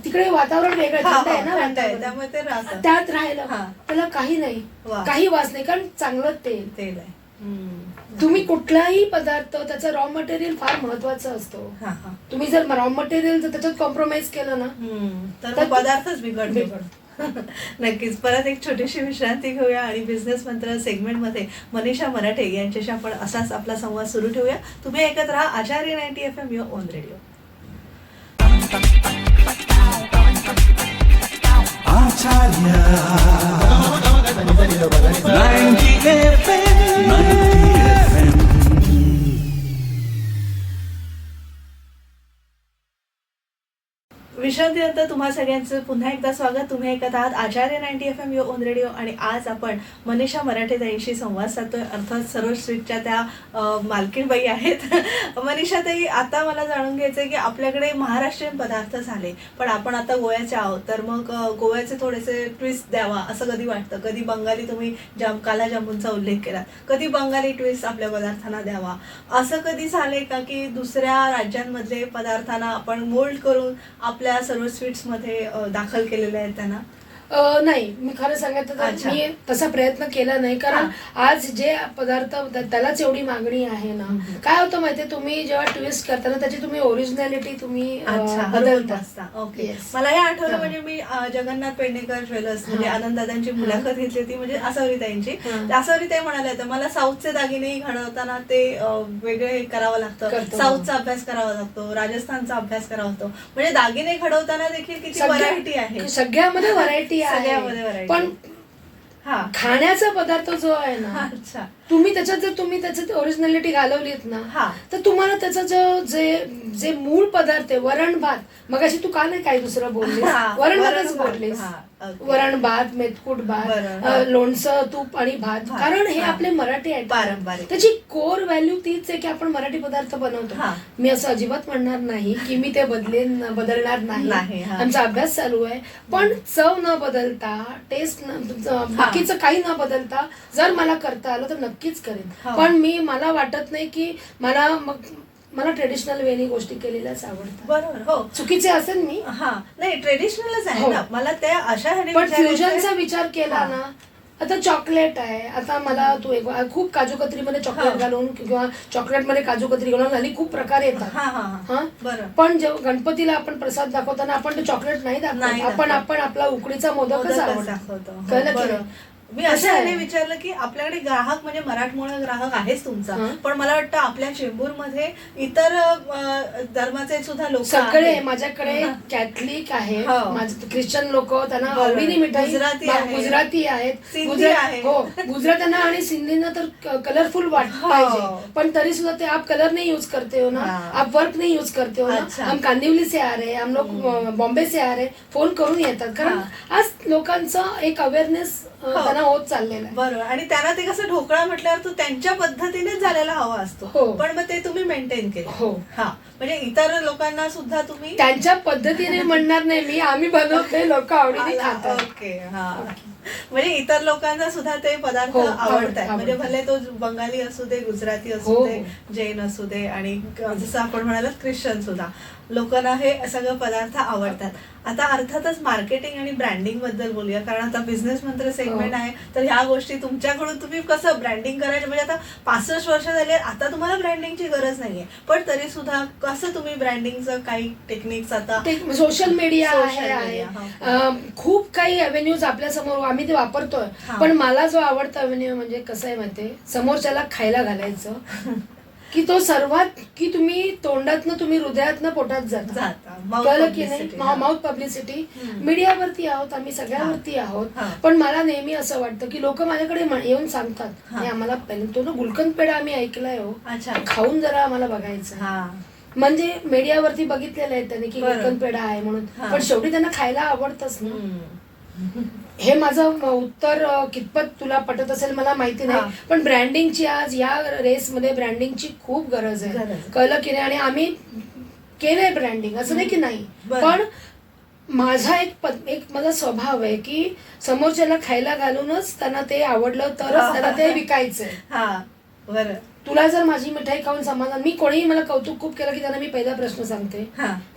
B: तिकडे वातावरण वेगळं,
A: हा,
B: थंड आहे ना
A: थंड आहे,
B: वातावरण.
A: त्यामुळे ते राहतं.
B: त्यात राहिलं,
A: हा.
B: त्याला काही नाही,
A: वा.
B: काही वास नाही, कारण चांगलं तेल.
A: तेल आहे.
B: तुम्ही कुठलाही पदार्थ त्याचं रॉ मटेरियल फार महत्वाचं असतो.
A: हा हा.
B: तुम्ही जर रॉ मटेरियल जर त्याच्यात कॉम्प्रोमाइज केलं ना
A: तर मग पदार्थच बिघडतो. नक्कीच. परत एक छोटीशी विश्रांती घेऊया आणि बिझनेस मंत्र सेगमेंट मध्ये मनीषा मराठे यांच्याशी आपण असाच आपला संवाद सुरू ठेवूया. तुम्ही ऐकत राहा आचार्य 90 FM your on radio.
C: Acharya 90 FM.
A: विश्रांतीनंतर तुम्हा सगळ्यांचं पुन्हा एकदा स्वागत. तुम्ही ऐकत आहात आचार्य 90 FM युअर ओन रेडिओ आणि आज आपण मनीषा मराठे ताईंशी संवाद साधतोय. अर्थात सरोज स्वीटच्या त्या मालकीणबाई आहेत. मनीषा ताई, आता मला जाणून घ्यायचंय की आपल्याकडे महाराष्ट्रीयन पदार्थ झाले, पण आपण आता गोव्याचे आहोत, तर मग गोव्याचे थोडेसे ट्विस्ट द्यावा असं कधी वाटतं? कधी बंगाली, तुम्ही काला जामुनचा उल्लेख केला, कधी बंगाली ट्विस्ट आपल्या पदार्थांना द्यावा, असं कधी झालंय का की दुसऱ्या राज्यांमधले पदार्थांना आपण मोल्ड करून आपल्या सर्व स्वीट्स मध्ये दाखल केलेले आहेत त्यांना?
B: नाही, मी खरं सांगायचं तर मी तसा प्रयत्न केला नाही, कारण आज जे पदार्थ त्यालाच एवढी मागणी आहे ना. काय होतं माहितीये, तुम्ही जेव्हा ट्विस्ट करताना त्याची तुम्ही ओरिजिनॅलिटी तुम्ही बदलता.
A: ओके. मला हे आठवलं, म्हणजे मी जगन्नाथ पेडणेकर ज्वेलर्स म्हणजे आनंददादांची मुलाखत घेतली होती, म्हणजे आसावरीताईंची. आसावरीताई म्हणाल्या होत्या मला साऊथचे दागिने घडवताना ते वेगळे करावं लागतं, साऊथचा अभ्यास करावा लागतो, राजस्थानचा अभ्यास करावा लागतो, म्हणजे दागिने घडवताना देखील किती व्हरायटी आहे,
B: सगळ्यामध्ये व्हरायटी
A: सगळ्यामध्ये.
B: पण खाण्याचा पदार्थ जो आहे ना, तुम्ही त्याच्यात जर तुम्ही त्याच्यात ओरिजिनॅलिटी घालवलीत ना, तर तुम्हाला त्याचा जे मूळ पदार्थ आहे, वरण भात, मगाशी तू का नाही काही दुसरं बोललीस, वरण भातच बोललीस, वरण भात, मेथकूट भात, लोणचं, तूप आणि भात, कारण हे आपले मराठी आहे पारंपरिक. त्याची कोर व्हॅल्यू तीच आहे की आपण मराठी पदार्थ बनवतो. मी असं अजिबात म्हणणार नाही की मी ते बदलणार नाही, आमचा अभ्यास चालू आहे, पण चव न बदलता, टेस्ट बाकीचं काही न बदलता जर मला करता आलं तर नक्कीच करेन. पण मला वाटत नाही की मला ट्रेडिशनल वेनी गोष्टी केलेल्याच आवडतात.
A: बरोबर. हो,
B: चुकीचे असेल मी,
A: नाही, ट्रेडिशनलच आहे ना. मला त्या अशा
B: पण फ्युजनचा विचार केला ना, आता चॉकलेट आहे, आता मला तू खूप काजू कतरीमध्ये चॉकलेट घालून किंवा चॉकलेट मध्ये काजू कतरी घालून झाली खूप प्रकार येतात. पण जेव्हा गणपतीला आपण प्रसाद दाखवताना आपण ते चॉकलेट नाही दाखवत, आपण आपला उकडीचा मोदकच दाखवतो. कळलं की
A: मी असं विचारलं की आपल्याकडे ग्राहक म्हणजे मराठमोळा ग्राहक आहेच तुमचा, पण मला वाटतं आपल्या चेंबूरमध्ये इतर धर्माचे सुद्धा लोक
B: सगळे. माझ्याकडे कॅथलिक आहे, ख्रिश्चन लोक, त्यांना आवडीने मिठाई, गुजराती आहेत, गुजरात्यांना आणि सिंधींना तर कलरफुल पाहिजे, पण तरी सुद्धा ते आप कलर नहीं यूज करते हो ना, आप वर्क नहीं यूज करते हो ना, हम कांदिवली से आ रहे, हम लोग बॉम्बे से आ रहे, फोन करून येतात, कारण आज लोकांचा एक अवेअरनेस त्यांना होत चाललेला आहे.
A: बरोबर. आणि त्यांना ते कसं ढोकळा म्हटल्यावर तो त्यांच्या पद्धतीनेच झालेला हवा असतो, पण मग ते तुम्ही मेंटेन केलं. म्हणजे इतर लोकांना सुद्धा तुम्ही
B: त्यांच्या पद्धतीने म्हणणार नाही मी, आम्ही बनवते, लोक आवडीने खातात.
A: ओके. म्हणजे इतर लोकांना सुद्धा ते पदार्थ आवडतात, म्हणजे भले तो बंगाली असू दे, गुजराती असू दे, जैन असू दे, आणि जसं आपण म्हणाल ख्रिश्चन सुद्धा लोकांना हे सगळं पदार्थ आवडतात. आता अर्थातच मार्केटिंग आणि ब्रँडिंग बद्दल बोलूया, कारण आता बिझनेस मंत्र सेगमेंट आहे, तर ह्या गोष्टी तुमच्याकडून तुम्ही कसं ब्रँडिंग करायचं, म्हणजे आता 65 वर्ष झाले, आता तुम्हाला ब्रँडिंगची गरज नाहीये, पण तरी सुद्धा कसं तुम्ही ब्रँडिंगचं काही टेक्निक्स, आता
B: सोशल मीडिया आहे, खूप काही अव्हेन्यूज आपल्या समोर आम्ही ते वापरतोय, पण मला जो आवडता अव्हेन्यू म्हणजे कसं आहे माहितीये, समोरच्याला खायला घालायचं की तो सर्वात, की तुम्ही तोंडातनं तुम्ही हृदयातनं पोटात जाता. कळलं की नाही, माउथ पब्लिसिटी. मीडियावरती आहोत आम्ही, सगळ्यावरती आहोत, पण मला नेहमी असं वाटतं की लोक माझ्याकडे येऊन सांगतात आम्हाला तो ना गुलकंद पेढा आम्ही ऐकलाय हो, खाऊन जरा आम्हाला बघायचं. म्हणजे मीडियावरती बघितलेलं आहे त्यांनी की गुलकंद पेढा आहे म्हणून, पण शेवटी त्यांना खायला आवडतच ना. हे माझं उत्तर कितपत तुला पटत असेल मला माहिती नाही, पण ब्रँडिंगची आज या रेसमध्ये ब्रँडिंगची खूप गरज आहे. कळलं की नाही, आणि आम्ही केलंय ब्रँडिंग, असं नाही की नाही, पण माझा एक माझा स्वभाव आहे की समोरच्याला खायला घालूनच त्यांना ते आवडलं तरच त्यांना ते विकायचंय. तुला जर माझी मिठाई खाऊन समाधान, मी कोणीही मला कौतुक खूप केलं की त्यांना मी पहिला प्रश्न सांगते,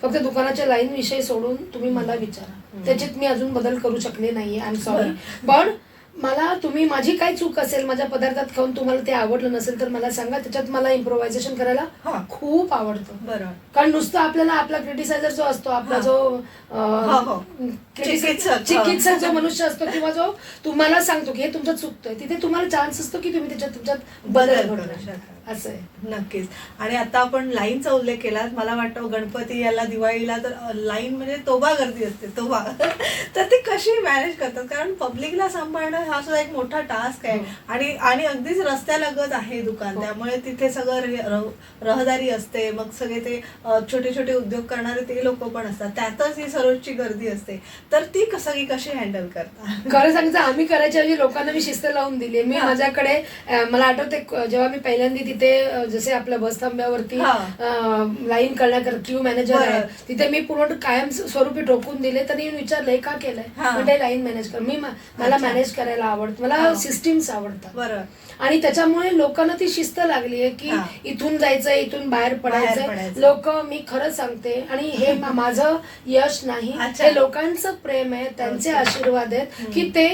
B: फक्त दुकानाच्या लाईन विषय सोडून तुम्ही मला विचारा, त्याच्यात मी अजून बदल करू शकले नाहीये, आय एम सॉरी, पण मला तुम्ही माझी काय चूक असेल माझ्या पदार्थात खाऊन तुम्हाला ते आवडलं नसेल तर मला सांगा, त्याच्यात मला इम्प्रोव्हायझेशन करायला
A: हा.
B: खूप आवडतं.
A: बरोबर.
B: कारण नुसतं आपल्याला आपला क्रिटिसायझर जो असतो, आपला
A: हा.
B: जो
A: हो.
B: चिकित्सक जो मनुष्य असतो किंवा जो तुम्हाला सांगतो की हे तुमचं चुकतंय, तिथे तुम्हाला चान्स असतो की तुम्ही तुमच्यात बदल
A: बदल
B: घडवा.
A: करू शकता.
B: असं आहे.
A: नक्कीच. आणि आता आपण लाईनचा उल्लेख केला, मला वाटतं गणपती याला दिवाळीला तर लाईन म्हणजे तोबा गर्दी असते, तोबा. तर ती कशी मॅनेज करतात? कारण पब्लिकला सांभाळणं हा सुद्धा एक मोठा टास्क आहे. आणि आणि अगदीच रस्त्यालगत आहे दुकान, त्यामुळे तिथे सगळं रहदारी असते, मग सगळे ते छोटे छोटे उद्योग करणारे ते लोक पण असतात, त्यातच ही सर्वची गर्दी असते. तर ती कशी हँडल करता?
B: खरं सांगायचं आम्ही करायच्या ऐवजी लोकांना मी शिस्त लावून दिली. मी माझ्याकडे मला आठवते जेव्हा मी पहिल्यांदा तिथे जसे आपल्या बस थांब्यावरती लाईन करण्याकर क्यू मॅनेजर आहे, तिथे मी पूर्ण कायम स्वरूपी ठोकून दिले. त्यांनी विचारलंय का केलंय, म्हणजे लाईन मॅनेज कर. मला मॅनेज करायला आवडतं, मला सिस्टीम्स आवडतात.
A: बरं.
B: आणि त्याच्यामुळे लोकांना ती शिस्त लागली आहे की इथून जायचंय, इथून बाहेर पडायचंय. लोक, मी खरं सांगते, आणि हे माझं यश नाही, हे लोकांचं प्रेम आहे, त्यांचे आशीर्वाद आहेत की ते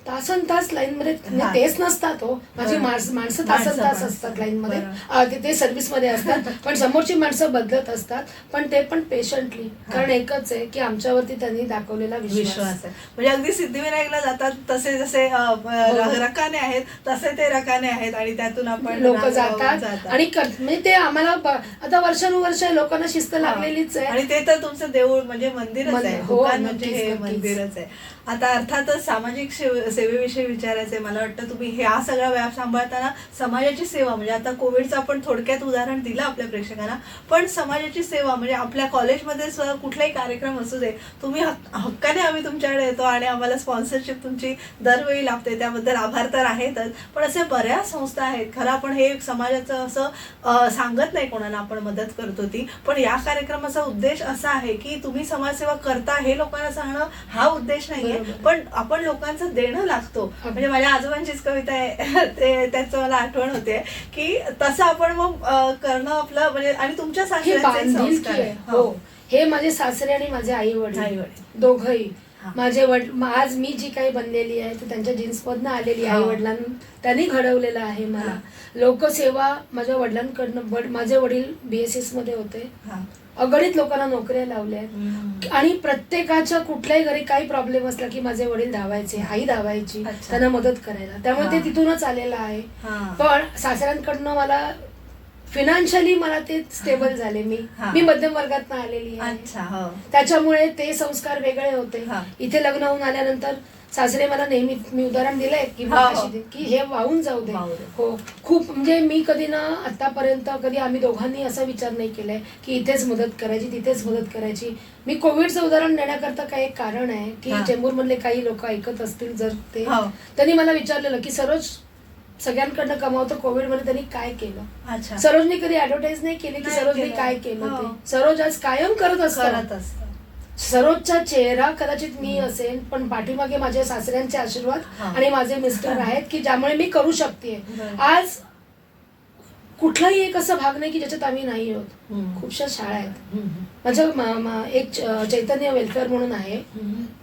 B: तासन तास लाईन मध्ये तेच नसतात हो. माझी माणसं तासन तास असतात लाईन मध्ये, ते सर्व्हिस मध्ये असतात, पण समोरची माणसं बदलत असतात, पण ते पण पेशंटली. कारण एकच आहे की आमच्यावरती त्यांनी दाखवलेला विश्वास आहे.
A: म्हणजे अगदी सिद्धिविनायकला जातात तसे जसे रकाने आहेत तसे ते रकाने आहेत, आणि त्यातून आपण
B: लोक जातात आणि म्हणजे ते आम्हाला आता वर्षानुवर्ष लोकांना शिस्त लागलेलीच आहे.
A: आणि ते तर तुमचं देऊळ म्हणजे मंदिरच आहे, दुकान म्हणजे हे
B: नक्कीच.
A: मंदिरच आहे. आता अर्थातच सामाजिक सेवेविषयी विचारायचंय. मला वाटतं तुम्ही हा सगळा व्याप सांभाळताना समाजाची सेवा, म्हणजे आता कोविडचं आपण थोडक्यात उदाहरण दिलं आपल्या प्रेक्षकांना, पण समाजाची सेवा म्हणजे आपल्या कॉलेजमध्ये कुठलाही कार्यक्रम असू दे, तुम्ही हक्काने आम्ही तुमच्याकडे येतो आणि आम्हाला स्पॉन्सरशिप तुमची दरवेळी लाभते, त्याबद्दल आभार तर आहेतच. पण असे बऱ्याच संस्था आहेत, खरं आपण हे समाजाचं असं सांगत नाही कोणाला आपण मदत करतो ती, पण या कार्यक्रमाचा उद्देश असा आहे की तुम्ही समाजसेवा करता हे लोकांना सांगणं हा उद्देश नाहीये, पण आपण लोकांचं देणं लागतो. म्हणजे माझ्या आजोबांचीच कविता आहे, ते त्याचं मला आठवण होते की तसं आपण मग करणं आपलं म्हणजे. आणि तुमच्या सासऱ्यांचे संस्कार आहे.
B: हो, हे माझे सासरे आणि माझे आई वडील दोघंही. माझे वडील, आज मी जी काही बनलेली आहे तर त्यांच्या जीन्स मधनं आलेली आई वडिलांनी त्यांनी घडवलेलं आहे मला. लोकसेवा माझ्या वडिलांकडनं, माझे वडील BSS मध्ये होते, अगणित लोकांना नोकऱ्या लावल्या, आणि प्रत्येकाच्या कुठल्याही घरी काही प्रॉब्लेम असला की माझे वडील धावायचे, आई धावायची त्यांना मदत करायला. त्यामुळे ते तिथूनच आलेलं आहे. पण सासऱ्यांकडनं मला फिनान्शियली मला ते स्टेबल झाले. मी मध्यम वर्गात आलेली आहे, त्याच्यामुळे ते संस्कार वेगळे होते. इथे लग्न होऊन आल्यानंतर सासरे मला नेहमी, मी उदाहरण दिलंय की हे वाहून जाऊ दे. हो, खूप म्हणजे मी कधी ना आतापर्यंत कधी आम्ही दोघांनी असा विचार नाही केलाय की इथेच मदत करायची तिथेच मदत करायची. मी कोविडचं उदाहरण देण्याकरता काय एक कारण आहे की चेंबूर मधले काही लोक ऐकत असतील जर ते, त्यांनी मला विचारलेलं की सरोज सगळ्यांकडनं कमावतो, कोविड मध्ये त्यांनी काय केलं. सरोजने कधी ऍडव्हर्टाईज नाही केली की सरोजने काय केलं ते. सरोज आज कायम करत असतात. सरोजचा चेहरा कदाचित मी असेल, पण पाठीमागे माझ्या सासऱ्यांचे आशीर्वाद आणि माझे मिस्टर आहेत की ज्यामुळे मी करू शकते. आज कुठलाही एक असा भाग नाही की ज्याच्यात आम्ही नाही आहोत. खूपशा शाळा आहेत. माझं एक चैतन्य वेलफेअर म्हणून आहे,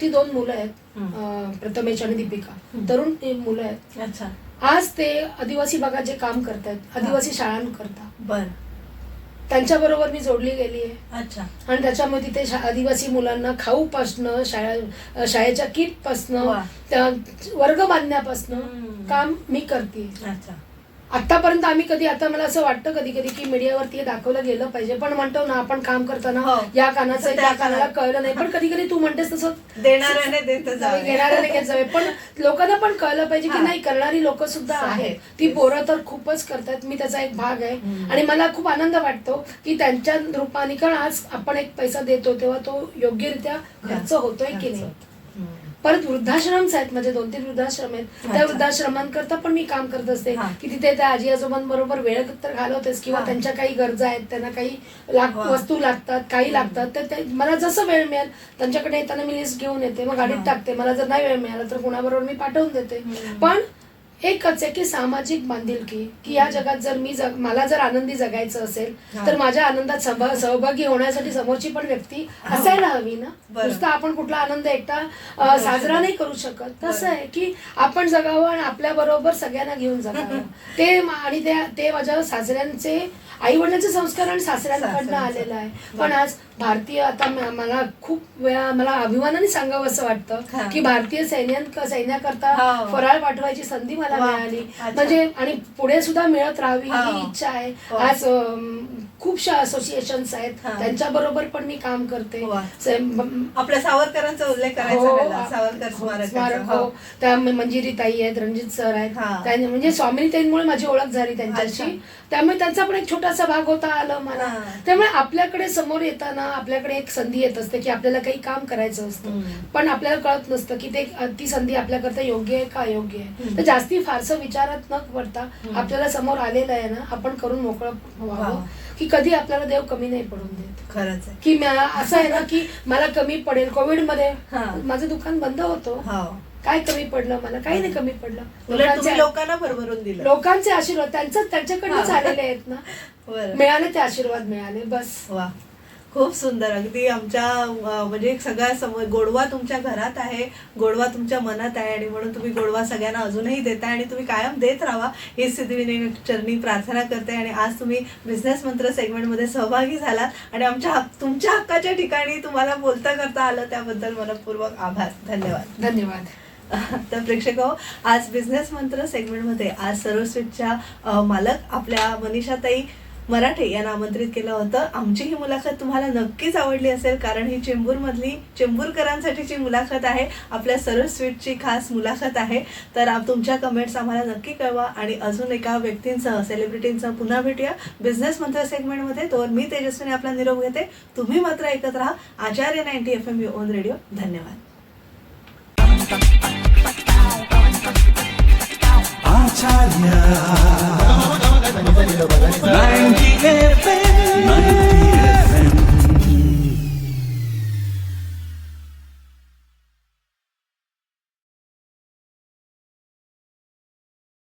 B: ती 2 मुलं आहेत, प्रथमेश आणि दीपिका, तरुण मुलं आहेत. आज ते आदिवासी भागात जे काम करतात, आदिवासी शाळांकरता, त्यांच्या बरोबर मी जोडली गेली आहे. आणि त्याच्यामध्ये तिथे आदिवासी मुलांना खाऊ पासनं, शाळेच्या किट पासनं, वर्ग बांधण्यापासनं काम मी करते. आतापर्यंत आम्ही कधी, आता मला असं वाटतं कधी कधी की मीडियावरती हे दाखवलं गेलं पाहिजे, पण म्हणतो ना आपण काम करताना या कानाचं त्या कानाला कळलं नाही, पण कधी कधी तू म्हणतेस तसं देणाऱ्याने घेत जावे. पण लोकांना पण कळलं पाहिजे की नाही, करणारी लोक सुद्धा आहेत. ती पोरं तर खूपच करतात, मी त्याचा एक भाग आहे. आणि मला खूप आनंद वाटतो की त्यांच्या रूपाने, कारण आज आपण एक पैसा देतो तेव्हा तो योग्यरित्या खर्च होतोय की नाही. परत वृद्धाश्रम्स आहेत, माझे 2-3 वृद्धाश्रम आहेत, त्या वृद्धाश्रमांकरता पण मी काम करत असते की तिथे त्या आजी आजोबांबरोबर वेळ तर घालवतेच, किंवा त्यांच्या काही गरजा आहेत, त्यांना काही वस्तू लागतात, काही लागतात, तर मला जसं वेळ मिळेल त्यांच्याकडे येताना मी लिस्ट घेऊन येते, मग गाडीत टाकते. मला जर नाही वेळ मिळाला तर कोणाबरोबर मी पाठवून देते. पण एकच आहे की सामाजिक बांधिलकी, की या जगात जर मला जर आनंदी जगायचं असेल
A: हा.
B: तर माझ्या आनंदात सहभागी होण्यासाठी समोरची पण व्यक्ती असायला हवी ना.
A: बरं.
B: नुसतं आपण कुठला आनंद एकटा साजरा नाही करू शकत. तसं आहे की आपण जगावं आणि आपल्या बरोबर सगळ्यांना घेऊन जगावं. आणि ते माझ्या सासऱ्यांचे आई वडिलांचे संस्कार आणि सासऱ्यांकडनं आलेलं आहे. पण आज भारतीय आता मला खूप वेळा मला अभिमानाने सांगावं असं
A: हा.
B: वाटतं की भारतीय सैन्याकरता
A: हा.
B: फराळ पाठवायची संधी मला
A: वा.
B: मिळाली.
A: अच्छा.
B: म्हणजे आणि पुढे सुद्धा मिळत राहावी
A: हा.
B: ही इच्छा आहे.
A: वा.
B: आज खूपशा असोसिएशन्स आहेत,
A: हा.
B: त्यांच्या बरोबर पण मी काम करते.
A: वा. आपल्या सावरकरांचा उल्लेख करायचा
B: हो,
A: राहिला. सावरकर
B: स्मारक
A: हो.
B: हो. त्या मंजिरी ताई आहेत, रणजित सर आहेत.
A: हा.
B: म्हणजे स्वामिनीताईंमुळे माझी ओळख झाली त्यांच्याशी.
A: अच्छा.
B: त्यामुळे त्यांचा पण एक छोटासा भाग होता आलं मला.
A: हा.
B: त्यामुळे आपल्याकडे समोर येताना आपल्याकडे एक संधी येत असते की आपल्याला काही काम करायचं असतं.
A: हम्म.
B: पण आपल्याला कळत नसतं की ती संधी आपल्याकरता योग्य आहे का अयोग्य आहे.
A: हम्म.
B: तर जास्ती फारसं विचारात न पडता
A: हम्म.
B: आपल्याला समोर आलेलं आहे ना, आपण करून मोकळं
A: वा.
B: व्हावं की कधी आपल्याला देव कमी नाही पडून देत.
A: खरंच आहे.
B: की असं आहे ना की मला कमी पडेल. कोविडमध्ये
A: हा.
B: माझं दुकान बंद होतं.
A: हो.
B: काय कमी पडलं मला? काही नाही कमी पडलं.
A: उलट तुम्ही लोकांना भरभरून दिलं.
B: लोकांचे आशीर्वाद त्यांच्याकडनंच
A: हा.
B: आलेले आहेत ना.
A: बरं.
B: मिळाले ते आशीर्वाद मिळाले बस.
A: वा, खूप सुंदर. अगदी आमच्या म्हणजे सगळ्या गोडवा तुमच्या घरात आहे, गोडवा तुमच्या मनात आहे आणि म्हणून तुम्ही गोडवा सगळ्यांना अजूनही देताय आणि तुम्ही कायम देत राहा ही सिद्धिविनायक चरणी प्रार्थना करते. आणि आज तुम्ही बिझनेस मंत्र सेगमेंटमध्ये सहभागी झालात आणि तुमच्या हक्काच्या ठिकाणी तुम्हाला बोलता करता आलं त्याबद्दल मनपूर्वक आभार. धन्यवाद.
B: धन्यवाद.
A: तर प्रेक्षको, आज बिझनेस मंत्र सेगमेंटमध्ये आज सर्वस्वीटच्या मालक आपल्या मनीषाताई मराठे यांना आमंत्रित केलं होतं. आमची ही मुलाखत तुम्हाला नक्कीच आवडली असेल, कारण ही चेंबूरकरांसाठीची मुलाखत आहे, आपल्या सर्वस्वीटची खास मुलाखत आहे. तर तुमच्या कमेंट्स आम्हाला नक्की कळवा आणि अजून एका व्यक्तींसह सेलिब्रिटींसह पुन्हा भेटूया बिझनेस मंत्र सेगमेंटमध्ये. तोवर मी तेजस्विनी आपला निरोप घेते. तुम्ही मात्र ऐकत राहा आचार्य 90 FM युअर ओन रेडिओ. धन्यवाद.
C: Acharya 90 FM